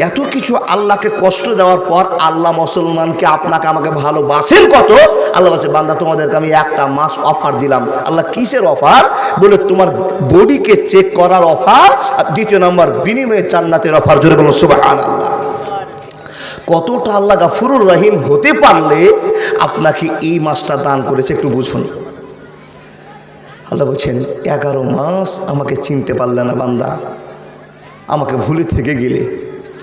এত কিছু আল্লাহকে কষ্ট দেওয়ার পর আল্লাহ মুসলমানকে, আপনাকে আমাকে ভালোবাসেন কত। আল্লাহ বলছে, বান্দা তোমাদেরকে আমি একটা মাস অফার দিলাম। আল্লাহ কিসের অফার? বলে তোমার বডিকে চেক করার অফার, আর দ্বিতীয় নম্বর বিনিময়ে জান্নাতের অফার। জোরে বলুন সুবহানাল্লাহ। কতটা আল্লাহ গাফুরুর রহিম হতে পারলে আপনাকে এই মাসটা দান করেছে একটু বুঝুন। আল্লাহ বলছেন, 11 মাস আমাকে চিনতে পারলে না বান্দা, আমাকে ভুলে থেকে গেলে,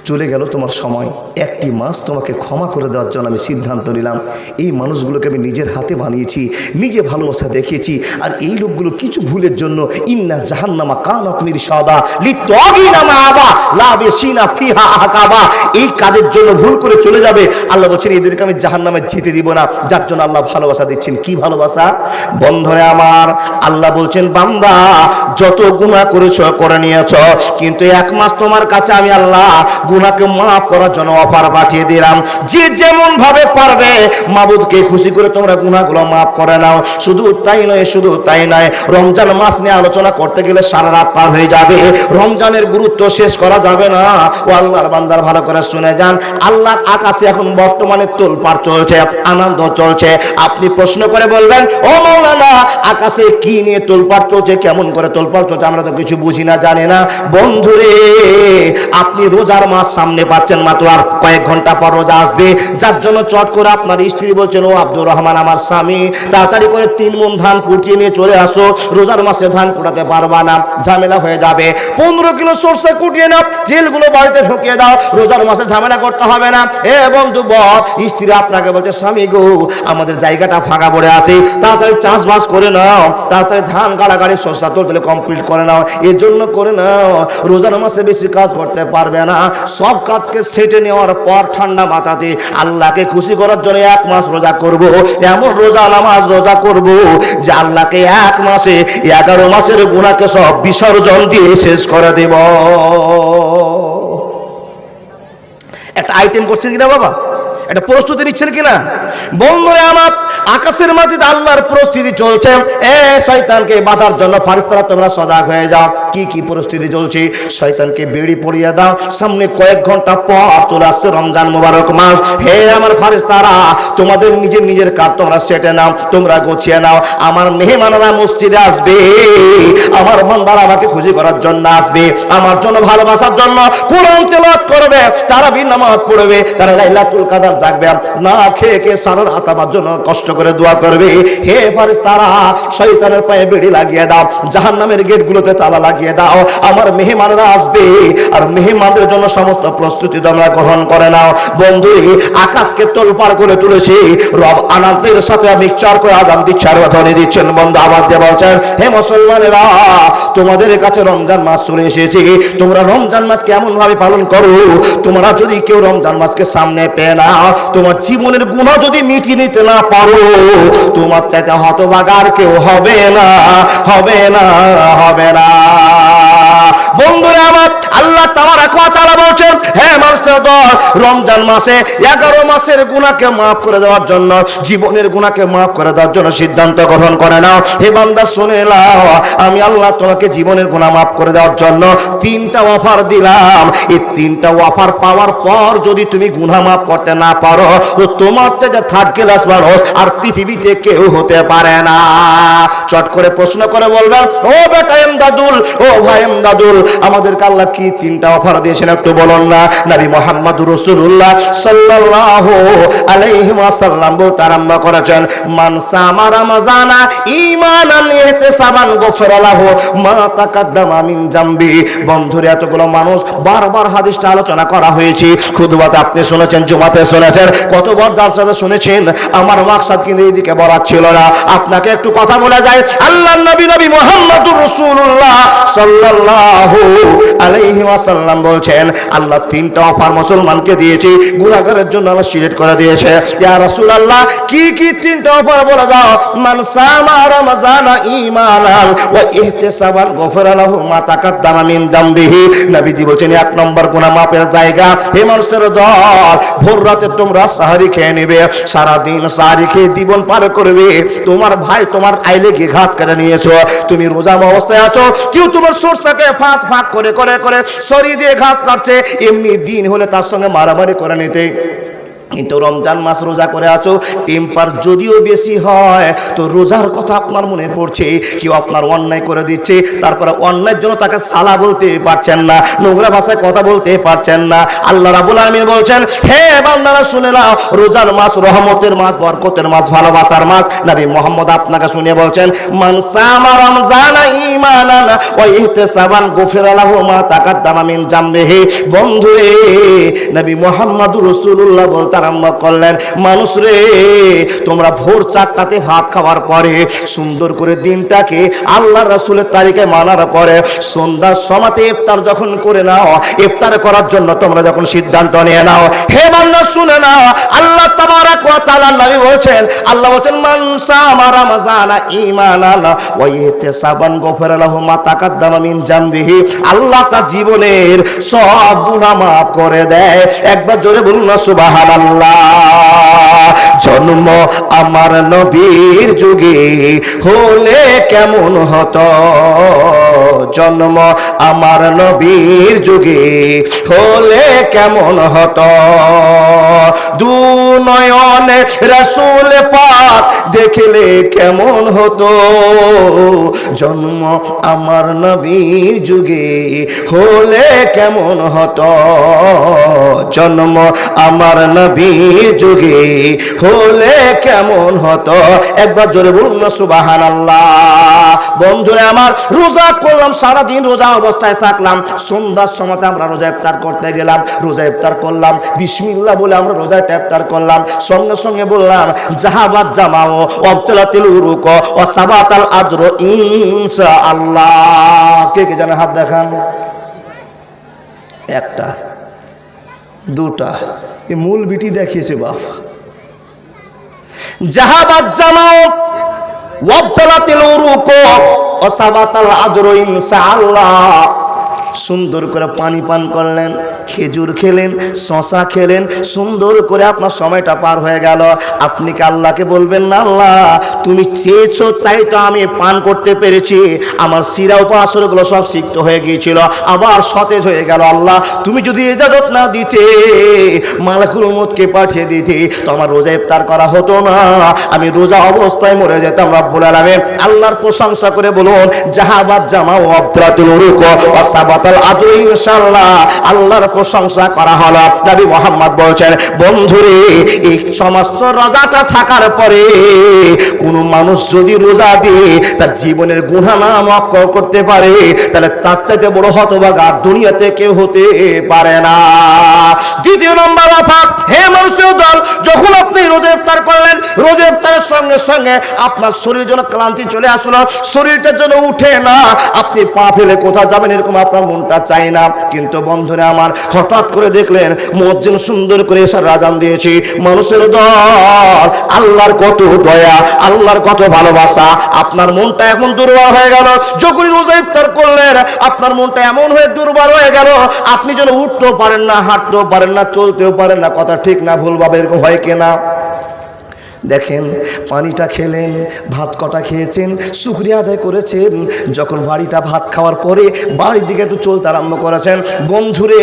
চলে গেল তোমার সময়। একটি মাস তোমাকে ক্ষমা করে দেওয়ার জন্য আমি সিদ্ধান্ত নিলাম। এই মানুষগুলোকে আমি নিজের হাতে বানিয়েছি, নিজে ভালোবাসা দেখিয়েছি। আর এই লোকগুলো কিছু ভুলের জন্য, ইন্না জাহান্নামা কানাত মিরসাদা লিত্তাগিনা মাআবা লাবিসিনা ফিহা আহকাবা, এই কাজের জন্য ভুল করে চলে যাবে। আল্লাহ বলছেন, এদেরকে আমি জাহান্নামে যেতে দিব না। যার জন্য আল্লাহ ভালোবাসা দিচ্ছেন। কি ভালোবাসা? বন্ধুরে আমার, আল্লাহ বলছেন, বান্দা যত গুনাহ করেছো করে নিয়েছো, কিন্তু এক মাস তোমার কাছে আমি আল্লাহ গুনাহকে মাফ করার জন্য অফার পাঠিয়ে দিলাম। যে যেমন ভাবে পারবে মাবুদকে খুশি করে তোমরা গুনাহগুলো মাফ করে নাও। শুধু তাই নয়, রমজান মাস নিয়ে আলোচনা করতে গেলে সারা রাত পার হয়ে যাবে, রমজানের গুরুত্ব শেষ করা যাবে না। ও আল্লাহর বান্দার, ভালো করে শুনে যান। আল্লাহর আকাশে এখন বর্তমানে তোলপাড় চলছে, আনন্দ চলছে। আপনি প্রশ্ন করে বলবেন, ও মাওলানা, আকাশে কি নিয়ে তোলপাড় চলছে, কেমন করে তোলপাড় চলছে? আমরা তো কিছু বুঝি না, জানি না। বন্ধুরে, আপনি রোজার মাস সামনে পাচ্ছেন, মাত্র আর কয়েক ঘন্টা পর রোজা আসবে। যার জন্য চট করে আপনার স্ত্রী বলছেন, ও আব্দুর রহমান, আমার স্বামী, তাড়াতাড়ি করে 3 মণ ধান কুটিয়ে নিয়ে চলে আসো। রোজার মাসে ধান কুটাতে পারবা না, ঝামেলা হয়ে যাবে। 15 কিলো সরষে কুটিয়ে নাও, তেলগুলো বাড়িতে ঢুকিয়ে দাও, রোজার মাসে ঝামেলা করতে হবে না। এ বন্ধু বল, স্ত্রী আপনাকে বলছে, স্বামী গো, আমাদের জায়গাটা ফাঁকা পড়ে আছে, তাড়াতাড়ি চাষবাস করে নাও, তাড়াতাড়ি ধান গাড়াগাড়ি সরষা তোলে কমপ্লিট করে নাও, এর জন্য করে নাও। রোজার মাসে বেশি কাজ করতে পারবে না। সব কাজকে সেটে নেওয়ার পর ঠান্ডা মাথাতে আল্লাহকে খুশি করার জন্য 1 মাস রোজা করব। এমন রোজা নামাজ রোজা করব যে আল্লাহকে 1 মাসে 11 মাসের গুনাহকে সব বিসর্জন দিয়ে শেষ করে দেব। একটা আইটেম করছেন কিনা বাবা, একটা প্রস্তুতি নিচ্ছেন কিনা? বন্ধুরা আমার, আকাশের মাটিতে আল্লাহর প্রস্তুতি চলছে। শয়তানকে বাধার জন্য ফারিস্তারা তোমরা সজাগ হয়ে যাও। কি কি প্রস্তুতি চলছে? শয়তানকে বেড়ি পরিয়ে দাও, সামনে কয়েক ঘন্টা পর চলে আসছে রমজান মুবারক মাস। হে আমার ফারিস্তারা, তোমাদের নিজের নিজের কাজ তোমরা সেটে নাও, তোমরা গোছিয়ে নাও। আমার মেহমানরা মসজিদে আসবে, আমার বান্দারা আমাকে খুশি করার জন্য আসবে, আমার জন্য ভালোবাসার জন্য কোরআন তেলাওয়াত করবে, তারাবির নামাজ পড়বে, তারা লাইলাতুল কাদর জাগবে, না খেয়ে খেয়ে সারা রাত আমার জন্য কষ্ট করে দোয়া করবে। হে ফারিস্তারা, শয়তানের পায়ে বেড়ি লাগিয়ে দাও, জাহান্নামের গেটগুলোতে তালা লাগিয়ে দাও। আমার মেহমানরা আসবে, আর মেহমানদের জন্য সমস্ত প্রস্তুতি তোমরা গ্রহণ করে নাও। বন্ধু, আকাশকে তোলপাড় করে তুলেছি, রব আনন্দের সাথে মিক্সচার করে আজান দিচ্ছে আর ধ্বনি দিচ্ছেন। বন্ধু আওয়াজ দিয়ে বলছেন, হে মুসলমানেরা, তোমাদের কাছে রমজান মাস চলে এসেছে। তোমরা রমজান মাস কেমন ভাবে পালন করো? তোমরা যদি কেউ রমজান মাসকে সামনে পেয়ে না, তোমার জীবনের গুনাহ যদি মিটিয়ে নিতে না পারো, তোমার চাইতে হতভাগা আর কেউ হবে না, হবে না, হবে না। বন্ধুরা আমার, আল্লাহ তাবারক ওয়া তাআলা বলছেন, হে মানুষের দল, রমজান মাসে 11 মাসের গুনাহকে maaf করে দেওয়ার জন্য, জীবনের গুনাহকে maaf করে দেওয়ার জন্য সিদ্ধান্ত গ্রহণ করে নাও। হে বান্দা শুনে নাও, আমি আল্লাহ তোমাকে জীবনের গুনাহ maaf করে দেওয়ার জন্য 3টা অফার দিলাম। এই 3টা অফার পাওয়ার পর যদি তুমি গুনাহ maaf করতে না পারো, তো তোমার থেকে থার্ড ক্লাস মানুষ আর পৃথিবীতে কেউ হতে পারে না। চট করে প্রশ্ন করে বলবেন, ও বেটা এমদাদুল, ও ভাই এমদাদুল, আমাদেরকে আল্লাহ কি 3টা অফার দিয়েছেন একটু বলুন না। নবী মুহাম্মদুর রাসূলুল্লাহ সাল্লাল্লাহু আলাইহি ওয়াসাল্লাম বলতে আরম্ভ করেছেন, মান সামা রমজানা ঈমানান ইহতিসাবান গফিরা লাহু মা তাকাদ্দামা মিন জামবি। বন্ধুরা, এতগুলো মানুষ বারবার হাদিসটা আলোচনা করা হয়েছে, খুতবাতে আপনি শুনেছেন, জুমাতে শুনেছেন, কতবার জালসাতে শুনেছেন। আমার মাকসাদ কিন্তু এইদিকে বলার ছিল না। আপনাকে একটু কথা বলা যায়, আল্লাহর নবী মুহাম্মদুর রাসূলুল্লাহ সাল্লাল্লাহু আলাইহি ওয়াসাল্লাম বলছেন, আল্লাহ 3টা অফার মুসলমানকে দিয়েছে, গুনাহগারের জন্য আল্লাহ সিলেক্ট করে দিয়েছে। ইয়া রাসূলুল্লাহ, কি কি 3টা অফার বলে দাও। মান সামা রমজানা ঈমানান ওয়া ইহতিসাবান গফিরা লাহু মা তাকাদ্দামা মিন যামবিহি। নবীজি বলেন, 1 নম্বর গুনাহ মাফের জায়গা। হে মানুষের দল, ভোর রাতে তোমরা সাহারি খেয়ে নেবে, সারা দিন সাহারি খেয়ে জীবন পার করবে। তোমার ভাই তোমার আইলে গিয়ে ঘাস কেটে নিয়েছো, তুমি রোজা অবস্থায় আছো, কেউ তোমার সরষাকে ফাঁক করে করে করে সরিয়ে দিয়ে ঘাস কাটছে। এমনি দিন হলে তার সঙ্গে মারামারি করে নিতে, কিন্তু রমজান মাস রোজা করে আছো, টেম্পার যদিও বেশি হয় তো রোজার কথা আপনার মনে পড়ছে, কেউ আপনার অন্যায় করে দিচ্ছে, তারপরে অন্যায়ের জন্য তাকে সালা বলতে পারছেন না, নোংরা ভাষায় কথা বলতে পারছেন না। আল্লাহ রাব্বুল আলামিন বলছেন, হে বান্দারা শুনে নাও, রোজার মাস রহমতের মাস, বরকতের মাস, ভালোবাসার মাস। নবী মুহাম্মদ আপনাকে শুনে বলছেন, মান সামা রমজানা ঈমানান ওয়া ইহতিসাবান গফিরা লাহু মা তাকাদ্দামা মিন জামবিহি। বন্ধুরে, নবী মুহাম্মদুর রাসূলুল্লাহ বলতে আরম্ভ করলেন, মানুষ রে, তোমরা ভোর 4টাতে ভাত খাওয়ার পরে সুন্দর করে দিনটাকে আল্লাহ রাসূলের তারিখে মানার পরে সন্ধ্যার সময়তে ইফতার যখন করে নাও, ইফতার করার জন্য তোমরা যখন সিদ্ধান্ত নিয়ে নাও, হে বান্দা শুনে নাও, আল্লাহ তাবারক ওয়া তাআলা নবী বলেন, আল্লাহ বলেন, মান সামা রমজানা ঈমানান ওয়া ইহতিসাবান গফিরা লাহু মা তাকাদ্দামা মিন জামবিহি। আল্লাহ তার জীবনের সব গুনাহ maaf করে দেয়। একবার জোরে বলুন না সুবহানাল্লাহ। জন্ম আমার নবীর যুগে হলে কেমন হতো, জন্ম আমার নবীর যুগে হলে কেমন হতো, দু নয়নে রাসূল পাক দেখলে কেমন হতো, জন্ম আমার নবীর যুগে হলে কেমন হতো, জন্ম আমার নবীর যুগে হলে কেমন হতো। একবার জোরে বলুন না সুবহানাল্লাহ। বন্ধুরা আমার, রোজা করলাম, সারাদিন রোজা অবস্থায় থাকলাম, সন্ধ্যার সময় আমরা রোজা ইফতার করতে গেলাম, রোজা ইফতার করলাম, বিসমিল্লাহ বলে আমরা রোজা ইফতার করলাম, সঙ্গে সঙ্গে বললাম, জাহাবাত জামাও ওয়াবতালাতিল উরুক ওয়া সাবাতাল আজরু ইনশাআল্লাহ। কে কে জানে হাত দেখান। 1টা 2টা, এই মূল বিটি দেখিয়েছে বাপ। জাহাবাত জামাও ওয়াবতালাতিল উরুক ওয়া সাবাতাল আজরু ইনশাআল্লাহ। সুন্দর করে পানি পান করলেন, খেজুর খেলেন, শশা খেলেন, সুন্দর করে আপনার সময়টা পার হয়ে গেল। আপনি কি আল্লাহকে বলবেন না, আল্লাহ তুমি চেয়েছো তাই তো আমি পান করতে পেরেছি, আমার শিরা উপাসনগুলো সব সিক্ত হয়ে গিয়েছিল, আবার সতেজ হয়ে গেল। আল্লাহ তুমি যদি ইজাজত না দিতে, মালাকুল মউতকে পাঠিয়ে দিতে, তো আমার রোজা ইফতার করা হতো না, আমি রোজা অবস্থায় মরে যেতাম। রব্বুল আলামিন আল্লাহর প্রশংসা করে বলুন, জাহাবাত জামা ওয়া আবরাতুল উরুক ওয়া সাবাতাল আজর, ইনশাআল্লাহ আল্লাহর প্রশংসা করা হলো। নবী মুহাম্মদ বলছেন, বন্ধুরে এই সমস্ত রোজাটা থাকার পরে কোন মানুষ যদি রোজা দিয়ে তার জীবনের গুনাহ না মাফ করতে পারে, তাহলে তার চাইতে বড় হতভাগা আর দুনিয়াতে কেউ হতে পারে না। দ্বিতীয় নম্বর আফাত, হে মানুষের দল, যখন আপনি রোজা ইফতার করলেন, রোজা ইফতারের সঙ্গে সঙ্গে আপনার শরীর যেন ক্লান্তি চলে আসলো, শরীরটা যেন উঠে না, আপনি পা ফেলে কোথাও যাবেন এরকম আপনার মনটা চাই না। কিন্তু বন্ধুরা আমার, হঠাৎ করে দেখলেন মুয়াজ্জিন সুন্দর করে এশার আযান দিয়েছে। মানুষের দল, আল্লাহর কত দয়া, আল্লাহর কত ভালোবাসা, আপনার মনটা এমন দুর্বল হয়ে গেল। যখন রোজা ইফতার করলেন আপনার মনটা এমন হয়ে দুর্বল হয়ে গেল, আপনি যেন উঠতেও পারেন না, হাঁটতেও পারেন না, চলতেও পারেন না। কথা ঠিক না ভুল ভাবে এরকম হয় কিনা? দেখেন, পানিটা খেলেন, ভাত কটা খেয়েছেন, শুকরিয়া আদায় করেছেন, যখন বাড়িটা ভাত খাওয়ার পরে বাড়ির দিকে একটু চলতে আরম্ভ করেছেন, বন্ধুরে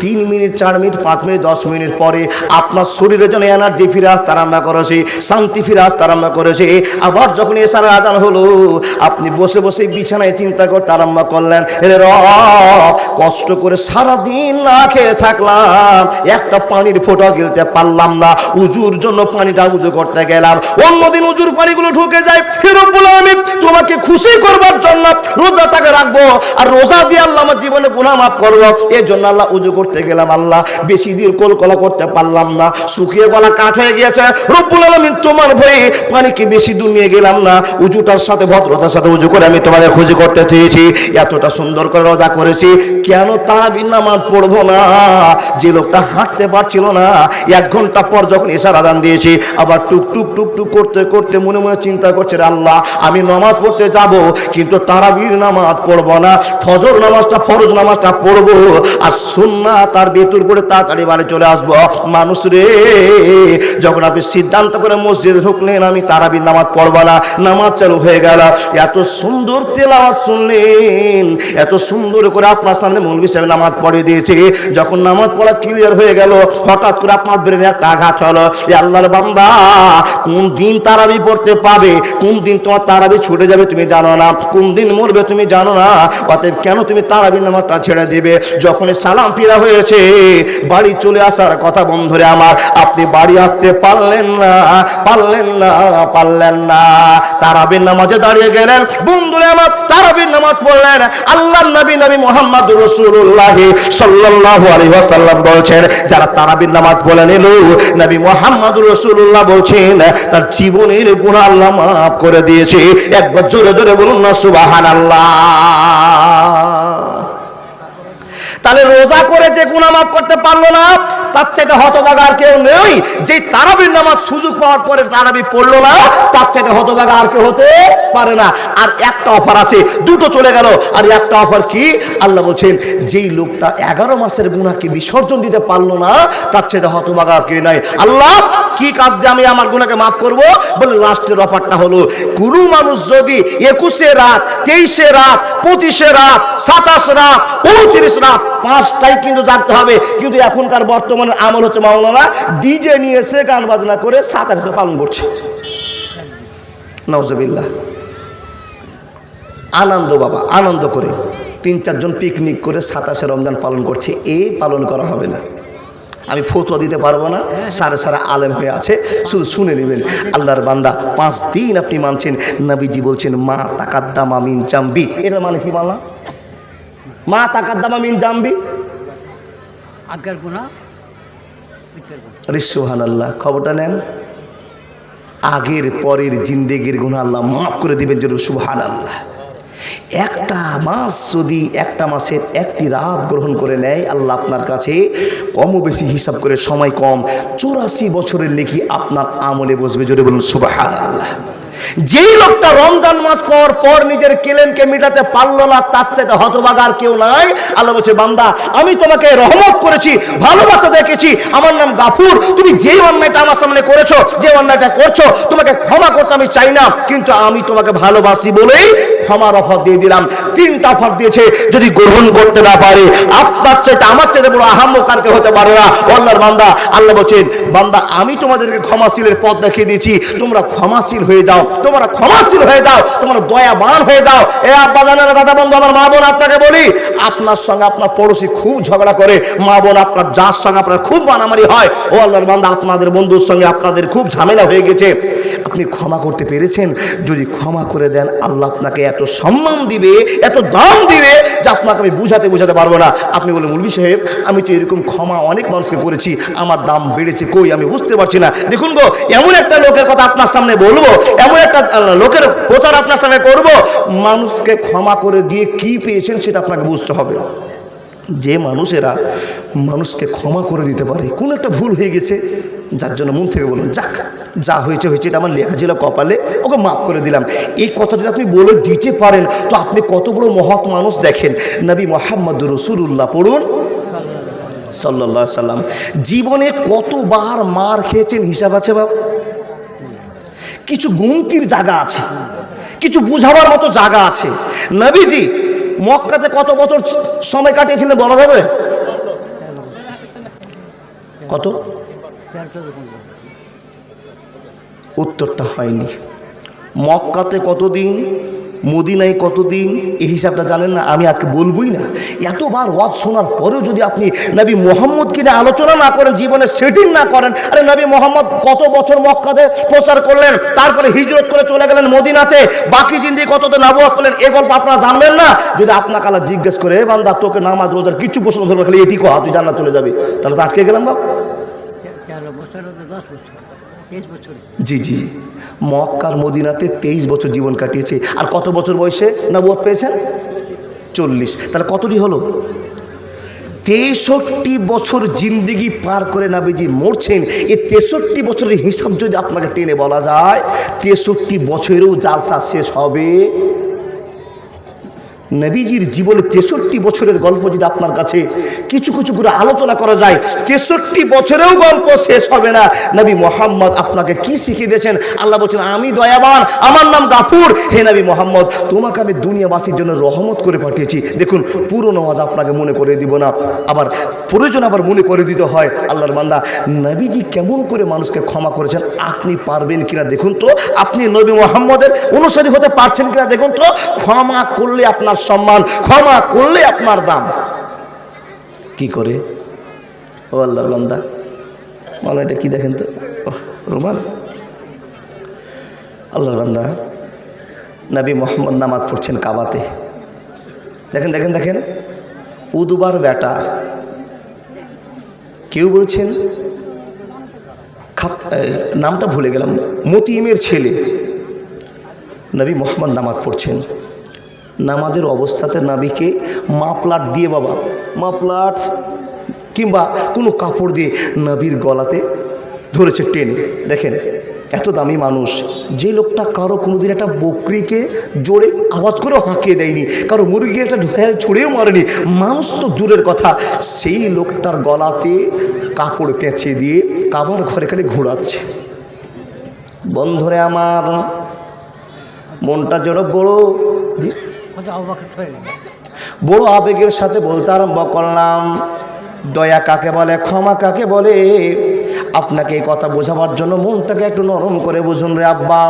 3 মিনিট 4 মিনিট 5 মিনিট 10 মিনিট পরে আপনার শরীরে যেন এনার্জি ফিরে আসতে আরম্ভ করেছে, শান্তি ফিরে আসতে আরম্ভ করেছে। আবার যখন এশার আযান হলো, আপনি বসে বসে বিছানায় চিন্তা করতে আরম্ভ করলেন, রে রব, কষ্ট করে সারাদিন না খেয়ে থাকলাম, একটা পানির ফোঁটা গিলতে পারলাম না, উজুর জন্য পানিটা উজু করতে গেলাম, অন্যদিন উজুর পানিগুলো ঢুকে যায়। রব্বুল আলামিন তোমাকে খুশি করবার জন্য রোজাটাকে রাখবো, আর রোজা দিয়ে আল্লাহ আমার জীবনে গুনাহ মাফ করবো, এর জন্য আল্লাহ উজু করতে গেলাম, আল্লাহ বেশি দিন কলকলা করতে পারলাম না, শুকিয়ে গলা কাঠ হয়ে গিয়েছে। রব্বুল আলামিন তোমার ভয়ে পানিকে বেশি দূর নিয়ে গেলাম না, উজুটার সাথে ভদ্রতার সাথে উজু করে আমি তোমাদের খুশি করতে চেয়েছি, এতটা সুন্দর করে রোজা করেছি, কেন তারাবির নামাজ পড়বো না? যে লোকটা হাঁটতে পারছিল না, 1 ঘন্টা পর যখন এশার আযান দিয়েছি, আবার টুক টুক টুক টুক করতে করতে মনে মনে চিন্তা করছে, রে আল্লাহ আমি নামাজ পড়তে যাব, কিন্তু তারাবির নামাজ পড়বো না, ফজর নামাজটা ফরজ নামাজটা পড়বো, আর সুন্নাত তার বেতুর করে তাড়াতাড়ি বাড়ি চলে আসবো। মানুষ রে, যখন আপনি সিদ্ধান্ত করে মসজিদে ঢুকলেন আমি তারাবির নামাজ পড়বো না, নামাজ চালু হয়ে গেল, এত সুন্দর তেলাওয়াত শুনলেন, এত সুন্দর করে আপনার সামনে মৌলভী সাহেব নামাজ পড়িয়ে দিয়েছে, যখন নামাজ পড়া ক্লিয়ার হয়ে গেল, হঠাৎ করে আপনার ব্রেনে একটা আঘাত হলো, আল্লাহর বান্দা কোন দিন তারাবি পড়তে পাবে, কোন দিন তোমার তারাবি ছুটে যাবে তুমি জানো না, কোন দিন মরবে তুমি জানো না, অতএব কেন তুমি তারাবির নামাজটা ছেড়ে দিবে? যখন সালাম ফিরা হয়েছে, বাড়ি চলে আসার কথা, বন্ধুরে আমার, আপনি বাড়ি আসতে পারলেন না, পারলেন না, পারলেন না, তারাবির নামাজে দাঁড়িয়ে গেলেন, বন্ধুরে আমার তারাবির নামাজ পড়লেন। আল্লাহর নবী নবী মুহাম্মদুর রাসূলুল্লাহ সাল্লাল্লাহু আলাইহি ওয়াসাল্লাম বলছেন, যারা তারাবির নামাজ পড়ে নিল, নবী মুহাম্মদুর রাসূলুল্লাহ বলছেন তার জীবনের গুনাহ আল্লাহ মাফ করে দিয়েছে। একবার জোরে জোরে বলুন না সুবহানাল্লাহ। তাহলে রোজা করে যে গুনাহ মাফ করতে পারলো না, তার চাইতে হতভাগা আর কেউ নেই। যে তারাবির নামাজ সুযোগ পাওয়ার পরে তারাবি পড়লো না, তার চাইতে হতভাগা আর কেউ হতে পারে না। আর একটা অফার আছে, দুটো চলে গেল, আর একটা অফার কি? আল্লাহ বলছেন, যেই লোকটা 11 মাসের গুনাহকে বিসর্জন দিতে পারলো না, তার চাইতে হতভাগা আর কেউ নাই। আল্লাহ কি কাজ দিয়ে আমি আমার গুনাহকে মাফ করব? বলে লাস্টের অফারটা হলো, কোন মানুষ যদি 21 রাত, 23 রাত, 25 রাত, 27 রাত, 29 রাত, 5টাই কিন্তু জাগতে হবে। কিন্তু এখনকার বর্তমানের আমল হচ্ছে মাওলানা ডিজে নিয়ে এসে গান বাজনা করে 27 পালন করছে। নাউজুবিল্লাহ। আনন্দ বাবা, আনন্দ করে 3-4 জন পিকনিক করে 27 রমজান পালন করছে, এই পালন করা হবে না। আমি ফতোয়া দিতে পারবো না, সারা সারা আলেম হয়ে আছে, শুধু শুনে নেবেন। আল্লাহর বান্দা 5 দিন আপনি মানছেন, নবীজি বলছেন মা তাকাদ্দামা মিন জামবি। এটা মানে কি মানা? মা তাকাদ্দামা মিন জামবি, আগের গুনাহ সুবহানাল্লাহ। খবরটা নেন, আগের পরের জিন্দেগির গুনাহ আল্লাহ মাফ করে দিবেন, জরুর সুবহানাল্লাহ। একটা মাস যদি একটা মাসের একটি রাত গ্রহণ করে নেয়, আল্লাহ আপনার কাছে কম বেশি হিসাব করে সময় কম 84 বছরের নেকি আপনার আমলে বসবে, জোরে বলুন সুবহানাল্লাহ। যেই লোকটা রমজান মাস পর পর নিজের কেলেনকে মিটাতে পারলো না, তার চাইতে হতভাগা আর কেউ নাই। আল্লাহ বলছে, বান্দা আমি তোমাকে রহমত করেছি, ভালোবাসা দেখেছি, আমার নাম গাফুর। তুমি যেই অন্যায়টা আমার সামনে করেছো, যে অন্যায়টা করছো, তোমাকে ক্ষমা করতে আমি চাই না, কিন্তু আমি তোমাকে ভালোবাসি বলেই ক্ষমার অফার দিয়ে দিলাম। 3টা অফার দিয়েছে, যদি গ্রহণ করতে না পারে, আপনার চাইতে আমার চাইতে বড় আহাম্মক আর কেউ হতে পারে না। আল্লাহর বান্দা, আল্লাহ বলছেন, বান্দা আমি তোমাদেরকে ক্ষমাশীলের পথ দেখিয়ে দিয়েছি, তোমরা ক্ষমাশীল হয়ে যাও, তোমরা ক্ষমাশীল হয়ে যাও, তোমরা দয়াবান হয়ে যাও। এ আব্বা জানেরা, দাদা বন্ধু, আমার মা বোন, আপনাকে বলি, আপনার সঙ্গে আপনার পড়োশি খুব ঝগড়া করে, মা বোন আপনার যার সঙ্গে আপনার খুব মারামারি হয়, ও আল্লাহর বান্দা আপনাদের বন্ধুর সঙ্গে আপনাদের খুব ঝামেলা হয়ে গেছে, আপনি ক্ষমা করতে পেরেছেন? যদি ক্ষমা করে দেন, আল্লাহ আপনাকে এত সম্মান দিবে, এত দাম দিবে, যে আপনাকে আমি বুঝাতে পারবো না। আপনি বলে, মৌলভী সাহেব আমি তো এরকম ক্ষমা অনেক মানুষকে করেছি, আমার দাম বেড়েছে কই আমি বুঝতে পারছি না। দেখুন গো, এমন একটা লোকের কথা আপনার সামনে বলবো, এমন একটা লোকের প্রচার আপনার সামনে করব, মানুষকে ক্ষমা করে দিয়ে কি পেয়েছেন সেটা আপনাকে বুঝতে হবে। যে মানুষেরা মানুষকে ক্ষমা করে দিতে পারে, কোন একটা ভুল হয়ে গেছে, যার জন্য মন থেকে বলুন, যাক যা হয়েছে হয়েছে, এটা আমার লেখা ছিল কপালে, ওকে মাফ করে দিলাম, এই কথা যদি আপনি বলে দিতে পারেন, তো আপনি কত বড় মহৎ মানুষ। দেখেন নবী মুহাম্মদ রাসূলুল্লাহ, পড়ুন সাল্লাল্লাহু আলাইহি সাল্লাম, জীবনে কতবার মার খেয়েছেন হিসাব আছে বাবা? কিছু গুনতির জায়গা আছে, কিছু বুঝাবার মতো জায়গা আছে। নবীজি মক্কাতে কত বছর সময় কাটিয়েছিলেন বলা যাবে? কত? উত্তরটা হয়নি। মক্কাতে কতদিন, মদিনায় কতদিন, এই হিসাবটা জানেন না? আমি আজকে বলবই না। এতবার ওয়াজ শোনার পরেও যদি আপনি নবী মোহাম্মদকে নিয়ে আলোচনা না করেন, জীবনে সেটিং না করেন, আরে নবী মোহাম্মদ কত বছর মক্কাতে প্রচার করলেন, তারপরে হিজরত করে চলে গেলেন মদিনাতে, বাকি জিন্দি কততে নবুয়ত পেলেন, এ গল্প আপনারা জানবেন না। যদি আপনাকে আল্লাহ জিজ্ঞেস করে, বান্দা তোকে নামাজ রোজার কিছু প্রশ্ন ধরবে, খালি এটি কহা তুই জান্নাত চলে যাবে, তাহলে তো আটকে গেলাম বাবা। জি জি, মক্কার মদিনাতে 23 বছর জীবন কাটিয়েছে। আর কত বছর বয়সে নবুয়ত পেয়েছেন? 40। তাহলে কতটি হলো? 63 বছর জিন্দেগি পার করে নবীজি মরছেন। এই 63 বছরের হিসাব যদি আপনাকে টেনে বলা যায়, 63 বছরেও জালসা শেষ হবে। নবীজির জীবনে 63 বছরের গল্প যদি আপনার কাছে কিছু কিছু করে আলোচনা করা যায়, 63 বছরেও গল্প শেষ হবে না। নবী মোহাম্মদ আপনাকে কি শিখিয়ে দিয়েছেন? আল্লাহ বলছেন, আমি দয়াবান, আমার নাম গাফুর। হে নবী মোহাম্মদ, তোমাকে আমি দুনিয়াবাসীর জন্য রহমত করে পাঠিয়েছি। দেখুন, পুরো নামাজ আপনাকে মনে করে দিব না, আবার প্রয়োজন আবার মনে করে দিতে হয়। আল্লাহর বান্দা, নবীজি কেমন করে মানুষকে ক্ষমা করেছেন আপনি পারবেন কিনা দেখুন তো। আপনি নবী মোহাম্মদের অনুসারী হতে পারছেন কিনা দেখুন তো। ক্ষমা করলে আপনার সম্মান, ক্ষমা করলে আপনার দাম। কি করে? ও আল্লাহর বান্দা, মানে এটা কি দেখেন তো, রুমাল। আল্লাহর বান্দা, নবী মোহাম্মদ নামাজ পড়ছেন কাবাতে, দেখেন দেখেন দেখেন, উদুবার বেটা, কেউ বলছেন নামটা ভুলে গেলাম, মতিমের ছেলে, নবী মোহাম্মদ নামাজ পড়ছেন। নামাজের অবস্থাতে নবীকে মাফলার দিয়ে, বাবা মাফলার কিংবা কোনো কাপড় দিয়ে নবীর গলাতে ধরেছে টেনে। দেখেন, এত দামি মানুষ, যে লোকটা কারো কোনোদিন একটা বকরিকে জোরে আওয়াজ করেও হাঁকিয়ে দেয়নি, কারো মুরগি একটা ঢোয়ায় ছুঁড়েও মারেনি, মানুষ তো দূরের কথা, সেই লোকটার গলাতে কাপড় পেঁচিয়ে দিয়ে কাবার ঘরে খালি ঘোরাচ্ছে। বন্ধুরে আমার, মনটা যেন বড় আবেগের সাথে বলতে আরম্ভ করলাম, দয়া কাকে বলে, ক্ষমা কাকে বলে। আপনাকে এই কথা বোঝাবার জন্য মনটাকে একটু নরম করে বুঝুন রে আব্বা।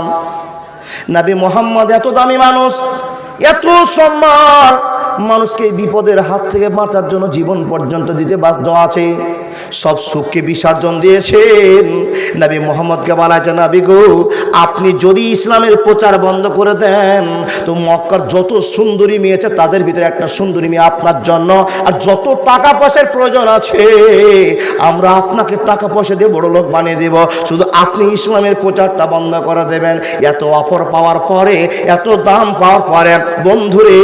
নবী মোহাম্মদ এত দামি মানুষ, এত সম্মান, মানুষকে বিপদের হাত থেকে বাঁচার জন্য জীবন পর্যন্ত দিতে বাধ্য আছে। সব সুখকে বিসর্জন দিয়েছেন। নবী মোহাম্মদকে বলেছেন, নবী গো, আপনি যদি ইসলামের প্রচার বন্ধ করে দেন, তো মক্কার যত সুন্দরী মেয়ে আছে তাদের ভিতরে একটা সুন্দরী মেয়ে আপনার জন্য, আর যত টাকা পয়সার প্রয়োজন আছে আমরা আপনাকে টাকা পয়সা দিয়ে বড় লোক বানিয়ে দেব, শুধু আপনি ইসলামের প্রচারটা বন্ধ করে দেবেন। এত অফার পাওয়ার পরে, এত দাম পাওয়ার পরে, বন্ধুরে,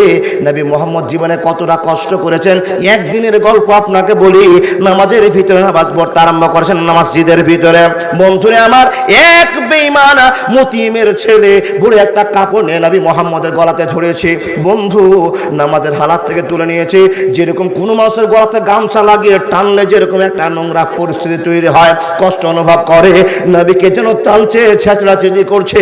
নবী মোহাম্মদ জীবনে কতটা কষ্ট করেছেন। একদিনের গল্প আপনাকে বলি। নামাজের ভিতরে নামাজ পড়তে আরম্ভ করেছেন, মসজিদের ভিতরে। বন্ধুরে আমার, এক বেঈমান মতিমের ছেলে বুড়ো একটা কাপড় নিয়ে নবী মুহাম্মদের গলাতে ধরেছে। বন্ধু, নামাজের হালাত থেকে তুলে নিয়েছে। যেরকম কোনো মানুষের গলাতে গামছা লাগিয়ে টানলে যেরকম একটা নোংরা পরিস্থিতি তৈরি হয়, কষ্ট অনুভব করে, নবীকে যেন টানছে, ছেঁচড়াছেঁচড়ি করছে।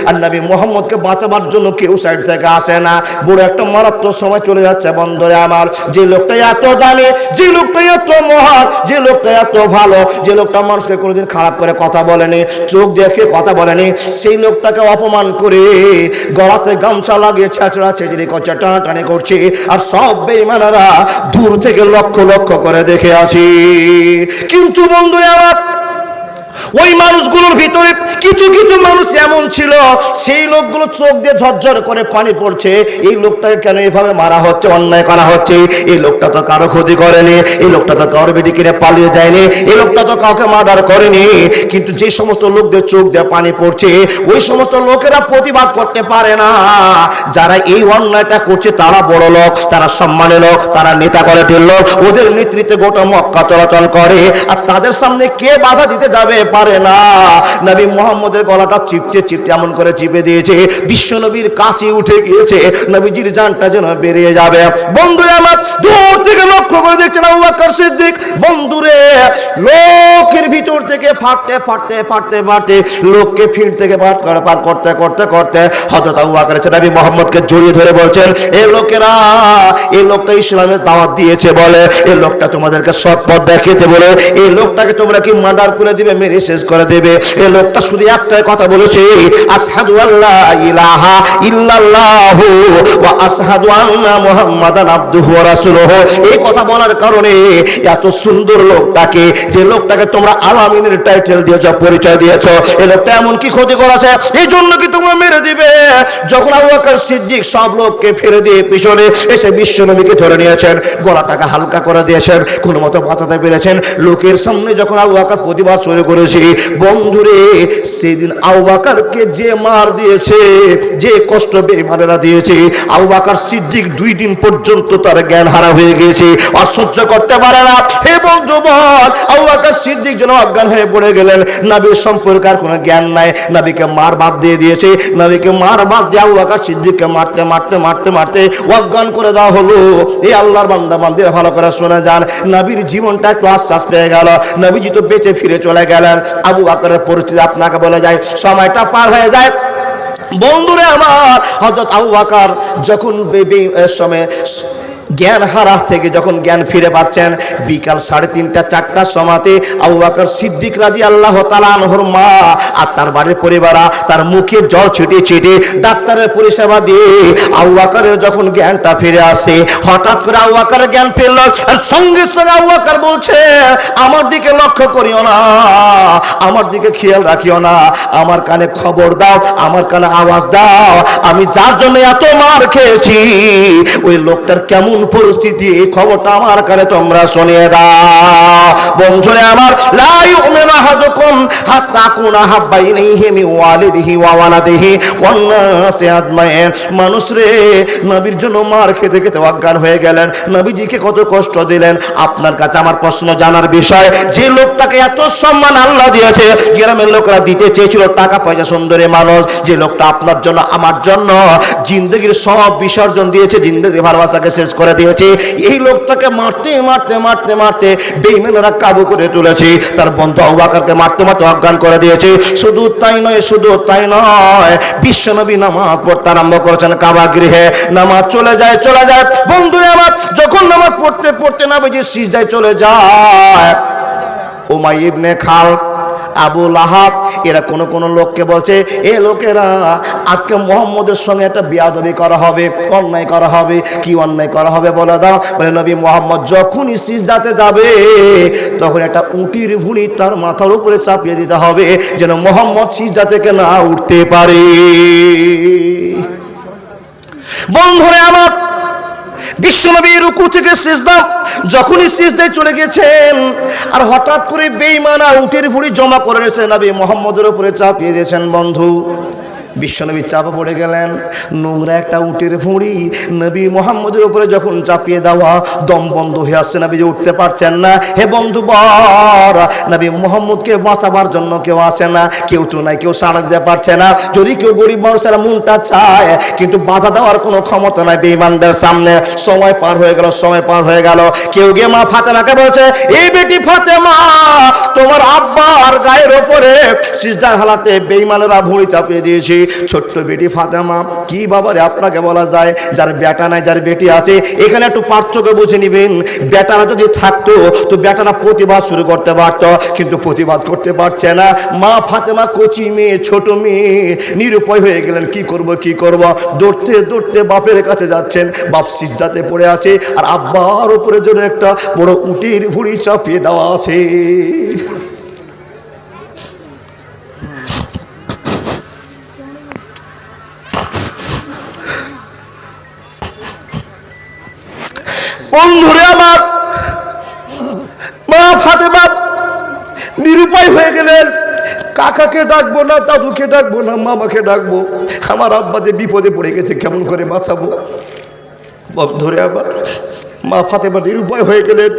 আর নবী মুহাম্মদকে বাঁচাবার জন্য কেউ সাইড থেকে আসে না। বুড়ো একটা মারাত্মক সময় চলে যাচ্ছে। বন্ধুরে আমার, যে লোকটা এত দামি, যে লোকটা এত মহান, যে লোকটা এত ভালো, যে লোকটা মানুষকে কোনোদিন খারাপ করে কথা বলেনি, চোখ দেখে কথা বলেনি, সেই লোকটাকে অপমান করে গলাতে গামছা লাগিয়ে ছেঁচড়াছেঁচড়ি করছে, টানাটানি করছে। আর সব বেঈমানেরা দূর থেকে লক্ষ লক্ষ করে দেখে আছি। কিন্তু বন্ধুরা আমার, ওই মানুষগুলোর ভিতরে কিছু কিছু মানুষ এমন ছিল, সেই লোকগুলো চোখ দিয়ে ঝরঝর করে পানি পড়ছে। এই লোকটাকে কেন এভাবে মারা হচ্ছে, অন্যায় করা হচ্ছে? এই লোকটা তো কারো ক্ষতি করেনি, এই লোকটা তো কারোর বেটি কিনে পালিয়ে যায়নি, এই লোকটা তো কাউকে মার্ডার করেনি। কিন্তু যে সমস্ত লোকদের চোখ দিয়ে পানি পড়ছে, ওই সমস্ত লোকেরা প্রতিবাদ করতে পারে না। যারা এই অন্যায়টা করছে তারা বড় লোক, তারা সম্মানের লোক, তারা নেতা করে লোক, ওদের নেতৃত্বে গোটা মক্কা চলাচল করে। আর তাদের সামনে কে বাধা দিতে যাবে? পারে না। নবী মুহাম্মদের গলাটা চিপতে চিপতে এমন করে চিপে দিয়েছে, বিশ্ব নবীর কাশি উঠে গিয়েছে, নবীজির জানটা যেন বেরিয়ে যাবে। বন্ধুরা আমার, দূর থেকে লক্ষ্য করে দেখছেন আবু বকর সিদ্দিক। বন্ধুরে, লোকের ভিতর থেকে ফাটতে ফাটতে ফাটতে ফাটতে লোককে ফিট থেকে পার করতে করতে করতে হযরত আবু বকর নবী মুহাম্মদকে জড়িয়ে ধরে বলছেন, এই লোকেরা, এই লোকটা ইসলামের দাওয়াত দিয়েছে বলে, এই লোকটা তোমাদেরকে সৎ পথ দেখিয়েছে বলে, এই লোকটাকে তোমরা কি মার্ডার করে দিবে, মেরে শেষ করে দেবে? এই লোকটা শুধু একটাই কথা বলেছে, আশহাদু আল্লা ইলাহা ইল্লাল্লাহু ওয়া আশহাদু আন্না মুহাম্মাদান আবদুহু ওয়া রাসূলুহু। এই কথা বলার কারণে এত সুন্দর লোকটাকে, যে লোকটাকে তোমরা আলামিনের টাইটেল দিয়েছো, পরিচয় দিয়েছো, এই লোকটা এমন কি ক্ষতি করেছে, এই জন্য কি তোমরা মেরে দিবে? যখন আবু বকর সিদ্দিক সব লোককে ফেলে দিয়ে পিছনে এসে বিশ্ব নবীকে ধরে নিয়েছেন, গলাটাকে হালকা করে দিয়েছেন, কোনো মতো বাঁচাতে পেরেছেন। লোকের সামনে যখন আবু বকর প্রতিবাদ শুরু করেছে, বন্ধুরে, সেদিন আবু বকরকে যে মার দিয়েছে, যে কষ্ট বেঈমানেরা দিয়েছে, আবু বকর সিদ্দিক 2 দিন পর্যন্ত তার জ্ঞান হারা হয়ে গিয়েছে, আর সহ্য করতে পারে না। হে বন্ধু বল, আবু বকর সিদ্দিক যেন অজ্ঞান হয়ে পড়ে গেলেন। নবীর সম্পর্কে আর কোনো জ্ঞান নাই, নবীকে মার বাদ দিয়ে দিয়েছে। নবীকে মার বাদ দিয়ে আবু বকর সিদ্দিককে মারতে মারতে মারতে মারতে অজ্ঞান করে দেওয়া হলো। এই আল্লাহর বান্দা বান্দিরা ভালো করে শুনে যান, নবীর জীবনটা একটু আশ্বাস পেয়ে গেল, নবীজি তো বেঁচে ফিরে চলে গেলেন। আবু বকরের পরিস্থিতি আপনাকে বলে যায়, সময়টা পার হয়ে যায়। বন্ধুরে আমার, হযরত আবু বকর যখন সময় জ্ঞান হারা থেকে যখন জ্ঞান ফিরে পাচ্ছেন, বিকাল 3:30 4টার সময়তে আবু বকর সিদ্দিক রাদিয়াল্লাহু তাআলা আনহুর মা আর তার বাড়ির পরিবার তার মুখে জল ছিটিয়ে ছিটিয়ে ডাক্তারের পরিষেবা দিয়ে আবু বকরের যখন জ্ঞানটা ফিরে আসে, হঠাৎ করে আবু বকর জ্ঞান ফিরল। আর সঙ্গে সঙ্গে আবু বকর বলছে, আমার দিকে লক্ষ্য করিও না, আমার দিকে খেয়াল রাখিও না, আমার কানে খবর দাও, আমার কানে আওয়াজ দাও, আমি যার জন্য এত মার খেয়েছি ওই লোকটার কেমন পরিস্থিতি, এই খবরটা আমার কানে তোমরা শুনিয়ে দাও। বন্ধুরা আমার, লা ইউমিনু আহাদুকুম হাত্তা কুনা হাব্বা ইলাইহি মিন ওয়ালিদিহি ওয়া ওয়ালাদিহি ওয়ান নাসি আজমাইন। মানুষ রে, নবীর জন্য মার খেতে খেতে অজ্ঞান হয়ে গেলেন, নবীজিকে কত কষ্ট দিলেন। আপনার কাছে আমার প্রশ্ন জানার বিষয়, যে লোকটাকে এত সম্মান আল্লাহ দিয়েছে, গ্রামের লোকরা দিতে চেয়েছিল টাকা পয়সা, সুন্দরী মানুষ, যে লোকটা আপনার জন্য আমার জন্য জিন্দগির সব বিসর্জন দিয়েছে, জিন্দগির ভালোবাসাকে শেষ করে দিয়েছে, এই লোকটাকে মারতে মারতে মারতে মারতে বেঈমানেরা কাবু করে তুলেছে। তার বন্ধু আবু বকরকে মারতে মারতে অজ্ঞান করে দিয়েছে। শুধু তাই নয়, শুধু তাই নয়, বিশ্বনবী নামাজ পড়তে আরম্ভ করেছেন কাবা গৃহে। নামাজ চলে যায় চলে যায় বন্ধুরা আমার, যখন নামাজ পড়তে পড়তে নবীজি সিজদায় চলে যায়, উমাইয়া ইবনে খালদ, আবু লাহাব, এরা কোন লোককে বলছে, এ লোকেরা আজকে মুহাম্মদের সঙ্গে একটা বেয়াদবি করা হবে, অন্যায় করা হবে। কি অন্যায় করা হবে বলে দাও? বলে, নবী মুহাম্মদ যখনই সিজদাতে যাবে তখন একটা উটির ভুঁড়ি তার মাথার উপরে চাপিয়ে দিতে হবে, যেন মুহাম্মদ সিজদা থেকে না উঠতে পারে। বন্ধুরে আমার, বিশ্বনবী রুকু থেকে সিজদা, যখনই সিজদায় চলে গেছেন, আর হঠাৎ করে বেঈমানরা উটের ভুঁড়ি জমা করে নিয়েছে, নবী মুহাম্মদের উপরে চাপিয়ে দিয়েছেন। বন্ধু, বিশ্বনবী চাপা পড়ে গেলেন। নোংরা একটা উটের ভুঁড়ি নবী মোহাম্মদের উপরে যখন চাপিয়ে দেওয়া, দম বন্ধ হয়ে আসছে, নবী যে উঠতে পারছেন না। হে বন্ধুবর, নবী মোহাম্মদকে বাঁচাবার জন্য কেউ আসে না, কেউ তো নাই, কেউ সাড়া দিতে পারছে না। যদি কেউ গরিব মানুষেরা মনটা চায়, কিন্তু বাধা দেওয়ার কোনো ক্ষমতা নাই বেঈমানদের সামনে। সময় পার হয়ে গেল, সময় পার হয়ে গেল। কেউ গিয়ে মা ফাতেমাকে বলছে, এই বেটি ফাতেমা, তোমার আব্বার গায়ের ওপরে সিজদার হালাতে বেঈমানেরা ভুঁড়ি চাপিয়ে দিয়েছে। ছোট্ট বেটি ফাতেমা, কি বাবারে আপনাকে বলা যায়, যার বেটা নাই যার বেটি আছে। এখানে একটু পার্থক্য বুঝে নিবেন। বেটারা যদি থাকতো তো বেটারা প্রতিবাদ শুরু করতে পারতো, কিন্তু প্রতিবাদ করতে পারছে না। মা ফাতেমা কচি মেয়ে, ছোট মেয়ে, নিরুপায় হয়ে গেলেন। কি করব কি করব, দৌড়তে দৌড়তে বাপের কাছে যাচ্ছেন। বাপ সিজদাতে পড়ে আছে, আর আব্বার উপরে যেন একটা বড় উটির ভুঁড়ি চাপিয়ে দেওয়া আছে। বন্ধুরে আমার, মা ফাতেমা নিরুপায় হয়ে গেলেন। কাকাকে ডাকবো না, দাদুকে ডাকবো না, মামাকে ডাকবো, আমার আব্বা যে বিপদে পড়ে গেছে, কেমন করে বাঁচাবো। বন্ধুরে আমার, মা ফাতেমা নিরুপায় হয়ে গেলেন।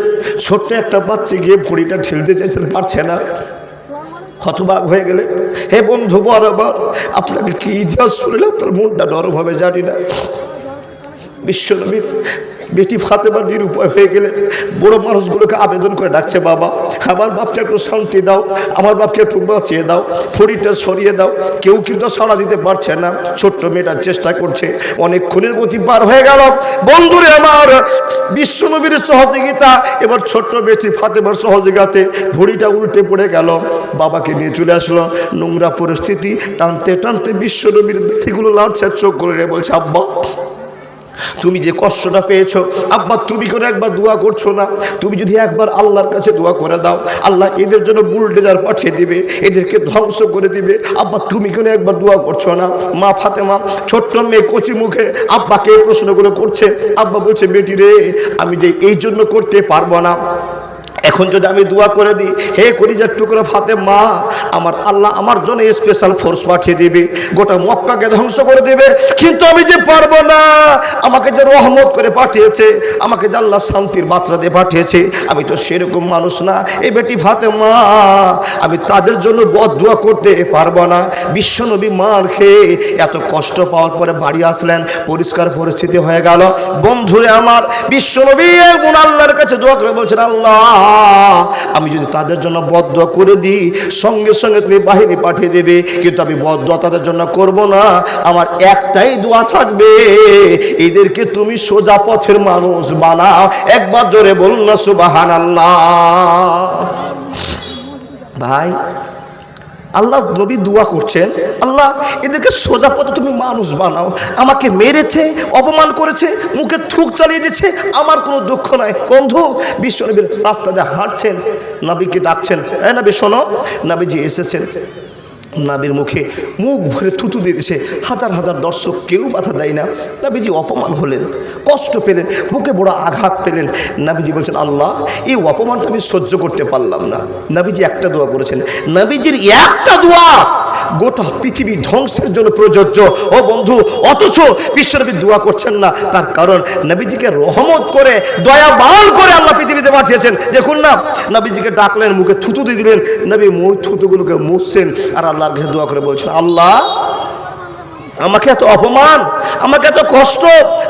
ছোট্ট একটা বাচ্চা গিয়ে ভুঁড়িটা ঠেলতে চাইছেন, পারছে না, হতবাক হয়ে গেলেন। হে বন্ধু বরাবর, আপনাকে কি ইতিহাস শুনলে আপনার মনটা নরম হবে জানি না। বিশ্বনবীর বেটি ফাতেমা নিরুপায় হয়ে গেলেন। বড় মানুষগুলোকে আবেদন করে ডাকছে, বাবা আমার বাপকে একটু শান্তি দাও, আমার বাপকে একটু বাঁচিয়ে দাও, শরীরটা সরিয়ে দাও। কেউ কিন্তু সাড়া দিতে পারছে না। ছোট্ট মেয়েটার চেষ্টা করছে। অনেকক্ষণের গতি পার হয়ে গেল। বন্ধুরে আমার, বিশ্বনবীর সহযোগিতা, এবার ছোট্ট বেটি ফাতেমার সহযোগিতাতে ভুঁড়িটা উল্টে পড়ে গেল। বাবাকে নিয়ে চলে আসলো। নোংরা পরিস্থিতি, টানতে টানতে বিশ্বনবীর বেটিগুলো লাড়ছে, চোখ করে বলছে, আব্বা তুমি যে কষ্টটা পেয়েছো, আব্বা তুমি করে একবার দোয়া করছো না? তুমি যদি একবার আল্লাহর কাছে দোয়া করে দাও, আল্লাহ এদের জন্য বুলডোজার পাঠিয়ে দিবে, এদেরকে ধ্বংস করে দিবে। আব্বা তুমি করে একবার দোয়া করছো না? মা ফাতেমা ছোট্ট মেয়ে কচি মুখে আব্বাকে প্রশ্নগুলো করছে। আব্বা বলছে, বেটি রে, আমি যে এই জন্য করতে পারবো না। এখন যদি আমি দোয়া করে দিই, হে কলিজার টুকরা ফাতেমা, আমার আল্লাহ আমার জন্য স্পেশাল ফোর্স পাঠিয়ে দিবে, গোটা মক্কাকে ধ্বংস করে দেবে। কিন্তু আমি যে পারবো না। আমাকে যে রহমত করে পাঠিয়েছে, আমাকে যে আল্লাহ শান্তির মাত্রা দিয়ে পাঠিয়েছে, আমি তো সেরকম মানুষ না। এই বেটি ফাতেমা, আমি তাদের জন্য বদদোয়া করতে পারবো না। বিশ্বনবী মার খেয়ে এত কষ্ট পাওয়ার পরে বাড়ি আসলেন, পরিষ্কার পরিস্থিতি হয়ে গেল। বন্ধুরে আমার, বিশ্বনবী এবং আল্লাহর কাছে দোয়া করে বলছেন, আল্লাহ আমি যদি তাদের জন্য বদদোয়া করে দিই, সঙ্গে সঙ্গে তুমি বাহিনী পাঠিয়ে দেবে, কিন্তু আমি বদদোয়া তাদের জন্য করব না। আমার একটাই দোয়া থাকবে, এদেরকে তুমি সোজা পথের মানুষ বানাও। একবার জোরে বলুন না সুবহানাল্লাহ। ভাই, আল্লাহ নবী দোয়া করছেন, আল্লাহ এদেরকে সোজা পথে তুমি মানুষ বানাও। আমাকে মেরেছে, অপমান করেছে, মুখে থুক চালিয়ে দিচ্ছে, আমার কোনো দুঃখ নাই। বন্ধু, বিশ্বনবীর রাস্তা দিয়ে হাঁটছেন, নবীকে ডাকছেন, হ্যাঁ নবী শোনো। নবীজি এসেছেন, নবীর মুখে মুখ ভরে থুতু দিয়ে দিয়েছে। হাজার হাজার দর্শক, কেউ বাধা দেয় না। নবীজি অপমান হলেন, কষ্ট পেলেন, বুকে বড় আঘাত পেলেন। নবীজি বলছেন, আল্লাহ এই অপমানটা আমি সহ্য করতে পারলাম না। নবীজি একটা দোয়া করেছেন, নবীজির একটা দোয়া গোটা পৃথিবী ধ্বংসের জন্য প্রযোজ্য। ও বন্ধু, অথচ বিশ্বনবী দোয়া করছেন না। তার কারণ নবীজিকে রহমত করে, দয়াবান করে আল্লাহ পৃথিবীতে পাঠিয়েছেন। দেখুন না, নবীজিকে ডাকলেন, মুখে থুতু দিয়ে দিলেন, নবী থুতুগুলোকে মুছছেন, আর আল্লাহর কাছে দোয়া করে বলছেন, আল্লাহ আমাকে এত অপমান, আমাকে এত কষ্ট,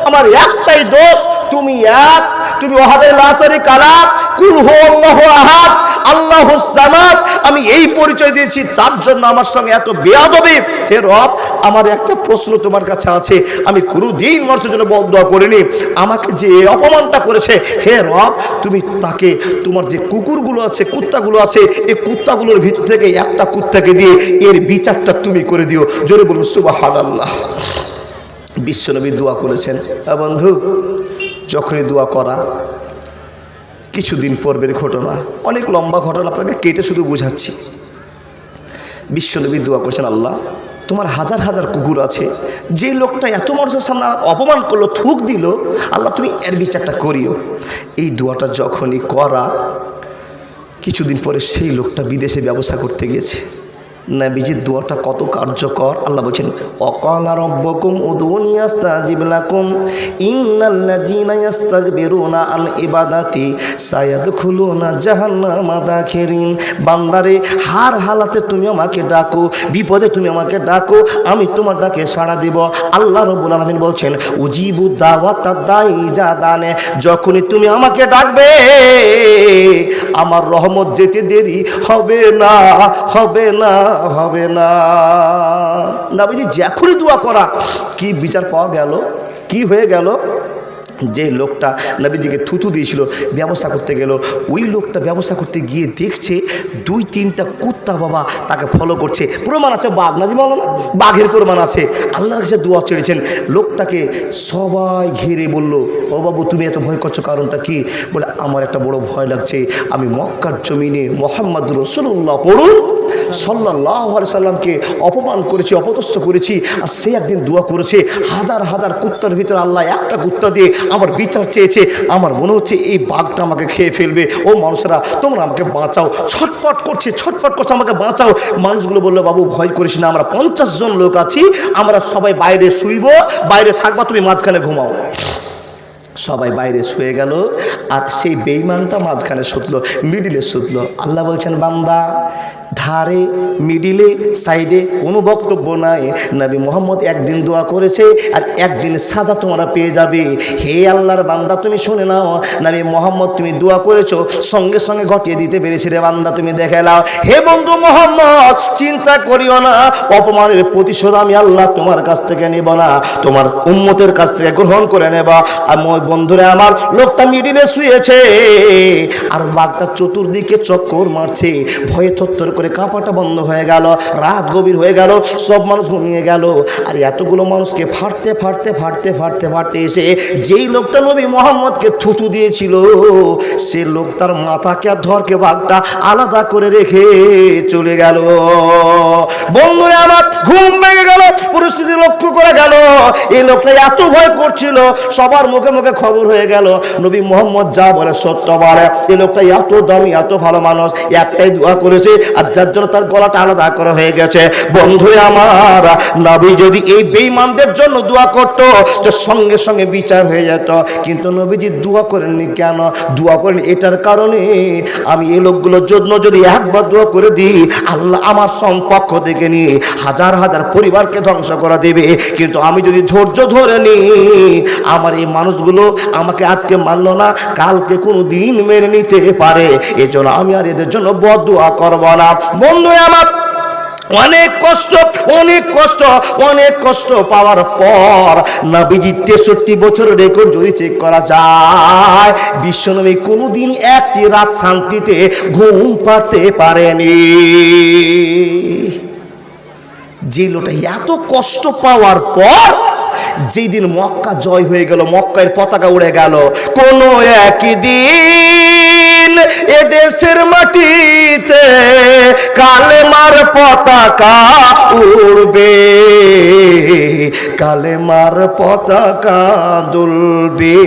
আমার একটাই দোষ, তুমি এক, তুমি ওয়াহদাহু লা শারীকা লাহ, কুল হুয়াল্লাহু আহাদ, আল্লাহুস সামাদ। আমি এই পরিচয় দিয়েছি, তার জন্য আমার সঙ্গে এত বেয়াদবি। হে রব, আমার একটা প্রশ্ন তোমার কাছে আছে, আমি কোনোদিন মানুষের জন্য বদদোয়া করিনি। আমাকে যে অপমানটা করেছে, হে রব, তুমি তাকে, তোমার যে কুকুরগুলো আছে, কুত্তাগুলো আছে, এই কুত্তাগুলোর ভিতর থেকে একটা কুত্তাকে দিয়ে এর বিচারটা তুমি করে দিও। জোরে বলুন সুবহানাল্লাহ। বিশ্বনবী দোয়া করেছেন। বন্ধু, যখনই দোয়া করা, কিছুদিন পূর্বের ঘটনা, অনেক লম্বা ঘটনা, আপনাকে কেটে শুধু বোঝাচ্ছি। বিশ্বনবী দোয়া করেছেন, আল্লাহ তোমার হাজার হাজার কুকুর আছে, যে লোকটা এত মানুষের সামনে অপমান করলো, থুক দিল, আল্লাহ তুমি এর বিচারটা করিও। এই দোয়াটা যখনই করা, কিছুদিন পরে সেই লোকটা বিদেশে ব্যবসা করতে গিয়েছে। নবীজির দোয়াটা কত কার্যকর। আল্লাহ বলছেন অকালা রব্বকুম উদুনি আস্তাজিব লাকুম ইন্নাল্লাযীনা ইস্তাকবিরুনা আন ইবাদাতি সায়াদখুলুনা জাহান্নামা দাখিরিন। বান্দারে হার হালাতে তুমি আমাকে ডাকো, বিপদে তুমি আমাকে ডাকো, আমি তোমার ডাকে সাড়া দেব। আল্লাহ রাব্বুল আলামিন বলছেন উজিবু দাওয়াতাদ দাঈ ইজা দানে, যখনই তুমি আমাকে ডাকবে আমার রহমত যেতে দেরি হবে না, হবে না, হবে না। নবীজি যখনই দোয়া করা, কি বিচার পাওয়া গেল, কি হয়ে গেল? যে লোকটা নবীজিকে থুতু দিয়েছিল ব্যবস্থা করতে গেল, ওই লোকটা ব্যবস্থা করতে গিয়ে দেখছে 2-3টা কুত্তা বাবা তাকে ফলো করছে। প্রমাণ আছে বাঘ, নাজি বলো না, বাঘের প্রমাণ আছে। আল্লাহর কাছে দোয়া চেয়েছেন, লোকটাকে সবাই ঘিরে বলল ও বাবু তুমি এত ভয় করছো কারণটা কি? বলে আমার একটা বড় ভয় লাগছে, আমি মক্কার জমিনে মুহাম্মদ রাসূলুল্লাহ পড়ুন সাল্লাল্লাহু আলাইহি সাল্লামকে অপমান করেছি, অপদস্থ করেছি, আর সে একদিন দোয়া করেছে হাজার হাজার কুত্তার ভিতরে আল্লাহ একটা কুত্তা দিয়ে আমার বিচার চেয়েছে, আমার মনে হচ্ছে এই বাঘটা আমাকে খেয়ে ফেলবে। ও মানুষরা তোমরা আমাকে বাঁচাও, ছটপট করছে, ছটপট করছে, আমাকে বাঁচাও। মানুষগুলো বললো বাবু ভয় করিস না, আমরা 50 জন লোক আছি, আমরা সবাই বাইরে শুইব, বাইরে থাকবা, তুমি মাঝখানে ঘুমাও। সবাই বাইরে শুয়ে গেল, আর সেই বেঈমানটা মাঝখানে শুতলো, মিডিলে শুতলো। আল্লাহ বলছেন বান্দা ধারে মিডিলে সাইডে কোনো বক্তব্য নাই। নবী মোহাম্মদ একদিন দোয়া করেছে আর একদিন সাজা তোমরা পেয়ে যাবে। হে আল্লাহর বান্দা তুমি শুনে নাও, নবী মোহাম্মদ তুমি দোয়া করেছো, সঙ্গে সঙ্গে ঘটিয়ে দিতে পেরেছি রে বান্দা, তুমি দেখে নাও। হে বন্ধু মোহাম্মদ চিন্তা করিও না, অপমানের প্রতিশোধ আমি আল্লাহ তোমার কাছ থেকে নেব না, তোমার উম্মতের কাছ থেকে গ্রহণ করে নেব। আর বন্ধুরা আমার, লোকটা মিডিলে শুয়েছে আর বাঘটা চতুর্দিকে চক্কর মারছে, ভয়ে থরথর করে কাঁপাটা বন্ধ হয়ে গেল, রাত গভীর হয়ে গেল, সব মানুষ ঘুমিয়ে গেল। আর এতগুলো মানুষকে ফাটতে ফাটতে ফাটতে ফাটতে ফাটতে এসে যেই লোকটা নবী মোহাম্মদকে থুতু দিয়েছিল, সে লোক তার মাথাকে আর ধরকে বাঘটা আলাদা করে রেখে চলে গেল। বন্ধুরা আমার, ঘুম ভেঙে গেল, পরিস্থিতি লক্ষ্য করে গেল এই লোকটা এত ভয় করছিল, সবার মুখে মুখে খবর হয়ে গেল নবী মোহাম্মদ যা বলে সত্য বলে। এই লোকটা এত দামি, এত ভালো মানুষ, একটাই দোয়া করেছে আর যার জন্য তার গলাটা আলাদা করা হয়ে গেছে। বন্ধুরা আমার, নবী যদি এই বেঈমানদের জন্য দোয়া করত তো সঙ্গে সঙ্গে বিচার হয়ে যেত, কিন্তু নবীজি দোয়া করেননি। কেন দোয়া করেন? এটার কারণে আমি এই লোকগুলোর জন্য যদি একবার দোয়া করে দিই, আল্লাহ আমার সম্পক্ষ থেকে নিয়ে হাজার হাজার পরিবারকে ধ্বংস করে দেবে। কিন্তু আমি যদি ধৈর্য ধরে নিই, আমার এই মানুষগুলো আমাকে আজকে মানলো না, কালকে কোনো দিন মেনে নিতে পারে, এজন্য আমি আর এদের জন্য বদদোয়া করব না। বন্ধু আমার, অনেক কষ্ট, অনেক কষ্ট, অনেক কষ্ট পাওয়ার পর নবীজি 63 বছরের রেকর্ড যদি চেক করা যায়, বিশ্বনবী কোনোদিন একটি রাত শান্তিতে ঘুম পাতে পারেনি। যে লোকটা এত কষ্ট পাওয়ার পর যেই দিন মক্কা জয় হয়ে গেল, মক্কার পতাকা উড়ে গেল, কোনো একদিন এদেশের মাটিতে কালেমার পতাকা উড়বে, কালেমার পতাকা দুলবে,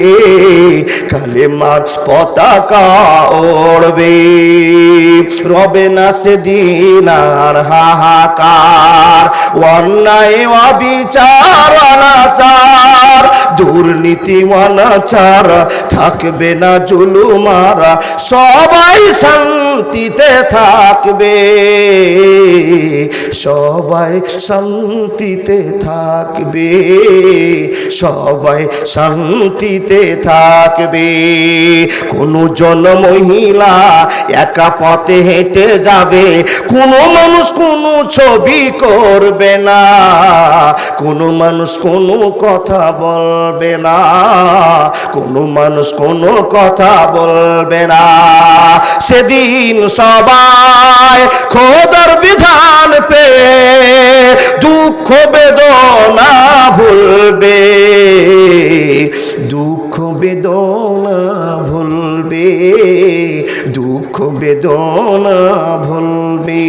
কালেমার পতাকা উড়বে। রবে না সেদিন আর হাহাকার, অন্যায় অবিচার অনাচার, দুর্নীতি অনাচার, থাকবে না জুলুমার, সবাই শান্তিতে থাকবে, সবাই শান্তিতে থাকবে, সবাই শান্তিতে থাকবে। কোনো জন মহিলা একা পথে হেঁটে যাবে, কোনো মানুষ কোনো ছবি করবে না, কোনো মানুষ কোনো কথা বলবে না, কোনো মানুষ কোনো কথা বলবে না। সেদিন সবাই খোদার বিধান পে দুঃখ বেদনা ভুলবে, দুঃখ বেদনা ভুলবে, দুঃখ বেদনা ভুলবে।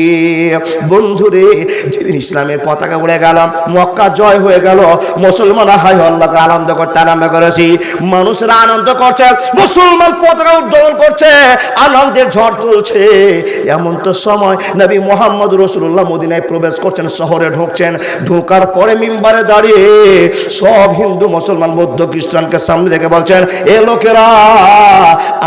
বন্ধুরে যেদিন ইসলামের পতাকা উড়ে গেল, মক্কা জয় হয়ে গেল, মুসলমানরা হাই আল্লাহকে আনন্দ করতে আরম্ভ করেছি। মানুষরা আনন্দ করছে, মুসলমান পতাকা উত্তোলন করছে, আনন্দের ঝড় তুলছে। এমন তো সময় নবী মুহাম্মদ রাসূলুল্লাহ মদিনায় প্রবেশ করছেন, শহরে ঢুকছেন। ঢোকার পরে মিম্বারে দাঁড়িয়ে সব হিন্দু মুসলমান বৌদ্ধ খ্রিস্টানকে সামনে রেখে বলছেন, এ লোকেরা,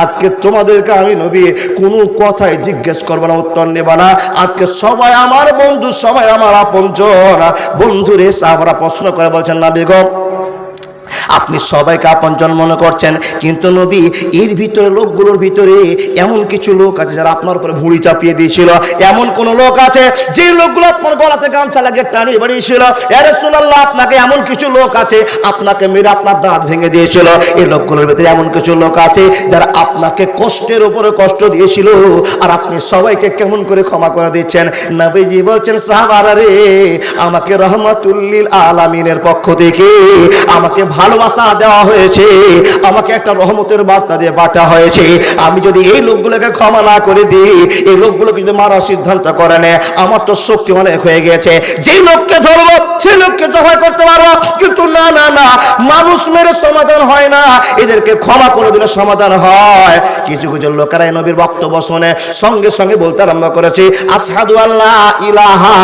আজকে তোমাদেরকে আমি নবী কোনো কথাই জিজ্ঞেস করবো না, উত্তর নেবা না। আজকে সবাই আমার বন্ধু, সবাই আমার আপনজন। বন্ধুরে সাহাবারা প্রশ্ন করে বলছেন, নবী গো, আপনি সবাইকে আপনজন মনে করছেন, কিন্তু নবী এর ভিতরে লোকগুলোর ভিতরে এমন কিছু লোক আছে যারা আপনার উপরে ভুঁড়ি চাপিয়ে দিয়েছিল। এমন কোন লোক আছে যে লোকগুলো আপনার গলাতে গামছা লাগিয়ে টানিয়ে বেরিয়েছিল। ইয়া রাসূলুল্লাহ, আপনাকে এমন কিছু লোক আছে আপনাকে মেরে আপনার দাঁত ভেঙে দিয়েছিল। এই লোকগুলোর ভিতরে এমন কিছু লোক আছে যারা আপনাকে কষ্টের উপরে কষ্ট দিয়েছিল, আর আপনি সবাইকে কেমন করে ক্ষমা করে দিচ্ছেন। নবীজি বলছেন, সাহাবারা রে, আমাকে রহমাতুল লিল আলামিনের পক্ষ থেকে আমাকে ভালোবাসা দেওয়া হয়েছে, আমাকে একটা রহমতের বার্তা দিয়ে পাঠা হয়েছে। আমি যদি এই লোকগুলোকে ক্ষমা না করে দিই, এই লোকগুলোকে যদি মারার সিদ্ধান্ত করে নেয়, আমার তো শক্তি অনেক হয়ে গেছে। যেই লোককে ধরবো সেই লোককে জবাই করতে পারবো, কিন্তু না না না, মানুষ মেরে সমাধান হয় না, এদেরকে ক্ষমা করে দিলে সমাধান হয়। কিছু কিছু লোকেরা এই নবীর বক্তব্য শুনে সঙ্গে সঙ্গে বলতে আরম্ভ করেছে, আশহাদু আল্লা ইলাহা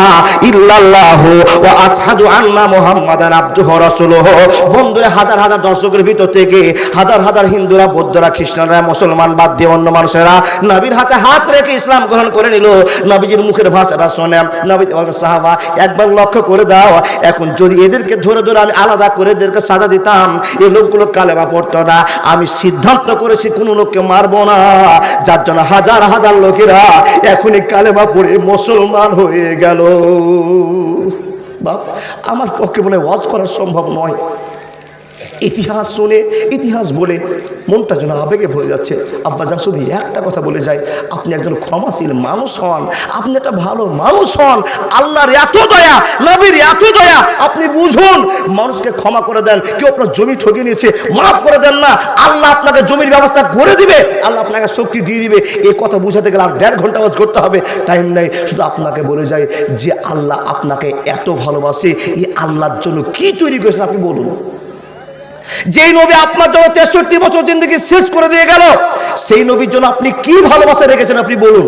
ইল্লাল্লাহু ওয়া আশহাদু আন্না মুহাম্মাদান আবদুহু ওয়া রাসূলুহু। বন্ধুরা, হাজার হাজার দর্শকের ভিতর থেকে হাজার হাজার হিন্দুরা, বৌদ্ধরা, খ্রিস্টানরা, মুসলমান বাদ দিয়ে অন্য মানুষেরা নবীর হাতে হাত রেখে ইসলাম গ্রহণ করে নিল। নবীজির মুখের ভাষাটা শোনে। নবী বলেন, সাহাবা, একবার লক্ষ্য করে দাও, এখন যদি এদেরকে ধরে ধরে আমি আলাদা করে এদেরকে সাজা দিতাম, এই লোকগুলো কালেমা পড়তো না। আমি সিদ্ধান্ত করেছি কোনো লোককে মারবো না, যার জন্য হাজার হাজার লোকেরা এখনই কালেমা পড়ে মুসলমান হয়ে গেল। বাপ, আমার পক্ষে মনে ওয়াজ করা সম্ভব নয়। ইতিহাস শুনে, ইতিহাস বলে মনটা যেন আবেগে ভরে যাচ্ছে। আব্বাজান, শুধু একটা কথা বলে যায়, আপনি একজন ক্ষমাশীল মানুষ হন, আপনি একটা ভালো মানুষ হন। আল্লাহর এত দয়া, নবীর এত দয়া, আপনি বুঝুন, মানুষকে ক্ষমা করে দেন। কেউ আপনার জমি ঠকিয়ে নিয়েছে, মাফ করে দেন না, আল্লাহ আপনাকে জমির ব্যবস্থা করে দিবে, আল্লাহ আপনাকে শক্তি দিয়ে দিবে। এই কথা বুঝাতে গেলে আর 1.5 ঘন্টা ওয়াজ করতে হবে, টাইম নেই। শুধু আপনাকে বলে যায় যে আল্লাহ আপনাকে এত ভালোবাসে, এই আল্লাহর জন্য কি তৈরি করেছেন আপনি বলুন। যেই নবী আপনার জন্য 63 বছর জিন্দেগি শেষ করে দিয়ে গেল, সেই নবীর জন্য আপনি কি ভালোবাসা রেখেছেন আপনি বলুন।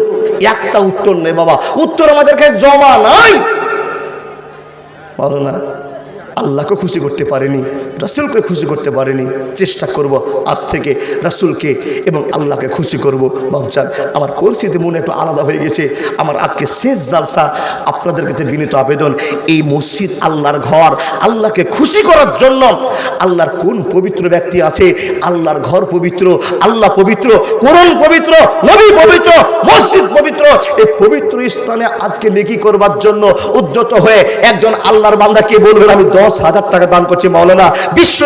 একটা উত্তর নেই বাবা, উত্তর আমাদের কাছে জমা নাই। বলো না, আল্লাহকে খুশি করতে পারেনি, রাসূলকে খুশি করতে পারেনি। চেষ্টা করব আজ থেকে রাসূলকে এবং আল্লাহকে খুশি করব। বাবজান, আমার পরিস্থিতি মনে একটু আলাদা হয়ে গেছে। আমার আজকে শেষ জালসা, আপনাদের কাছে বিনীত আবেদন, এই মসজিদ আল্লাহর ঘর, আল্লাহকে খুশি করার জন্য। আল্লাহর কোন পবিত্র ব্যক্তি আছে? আল্লাহর ঘর পবিত্র, আল্লাহ পবিত্র, কোরআন পবিত্র, নবী পবিত্র, মসজিদ পবিত্র। এই পবিত্র স্থানে আজকে নেকি করবার জন্য উদ্যত হয়ে একজন আল্লাহর বান্দা কে বলবেন, আমি 10,000 টাকা দান করছি মাওলানা, বিশ্ব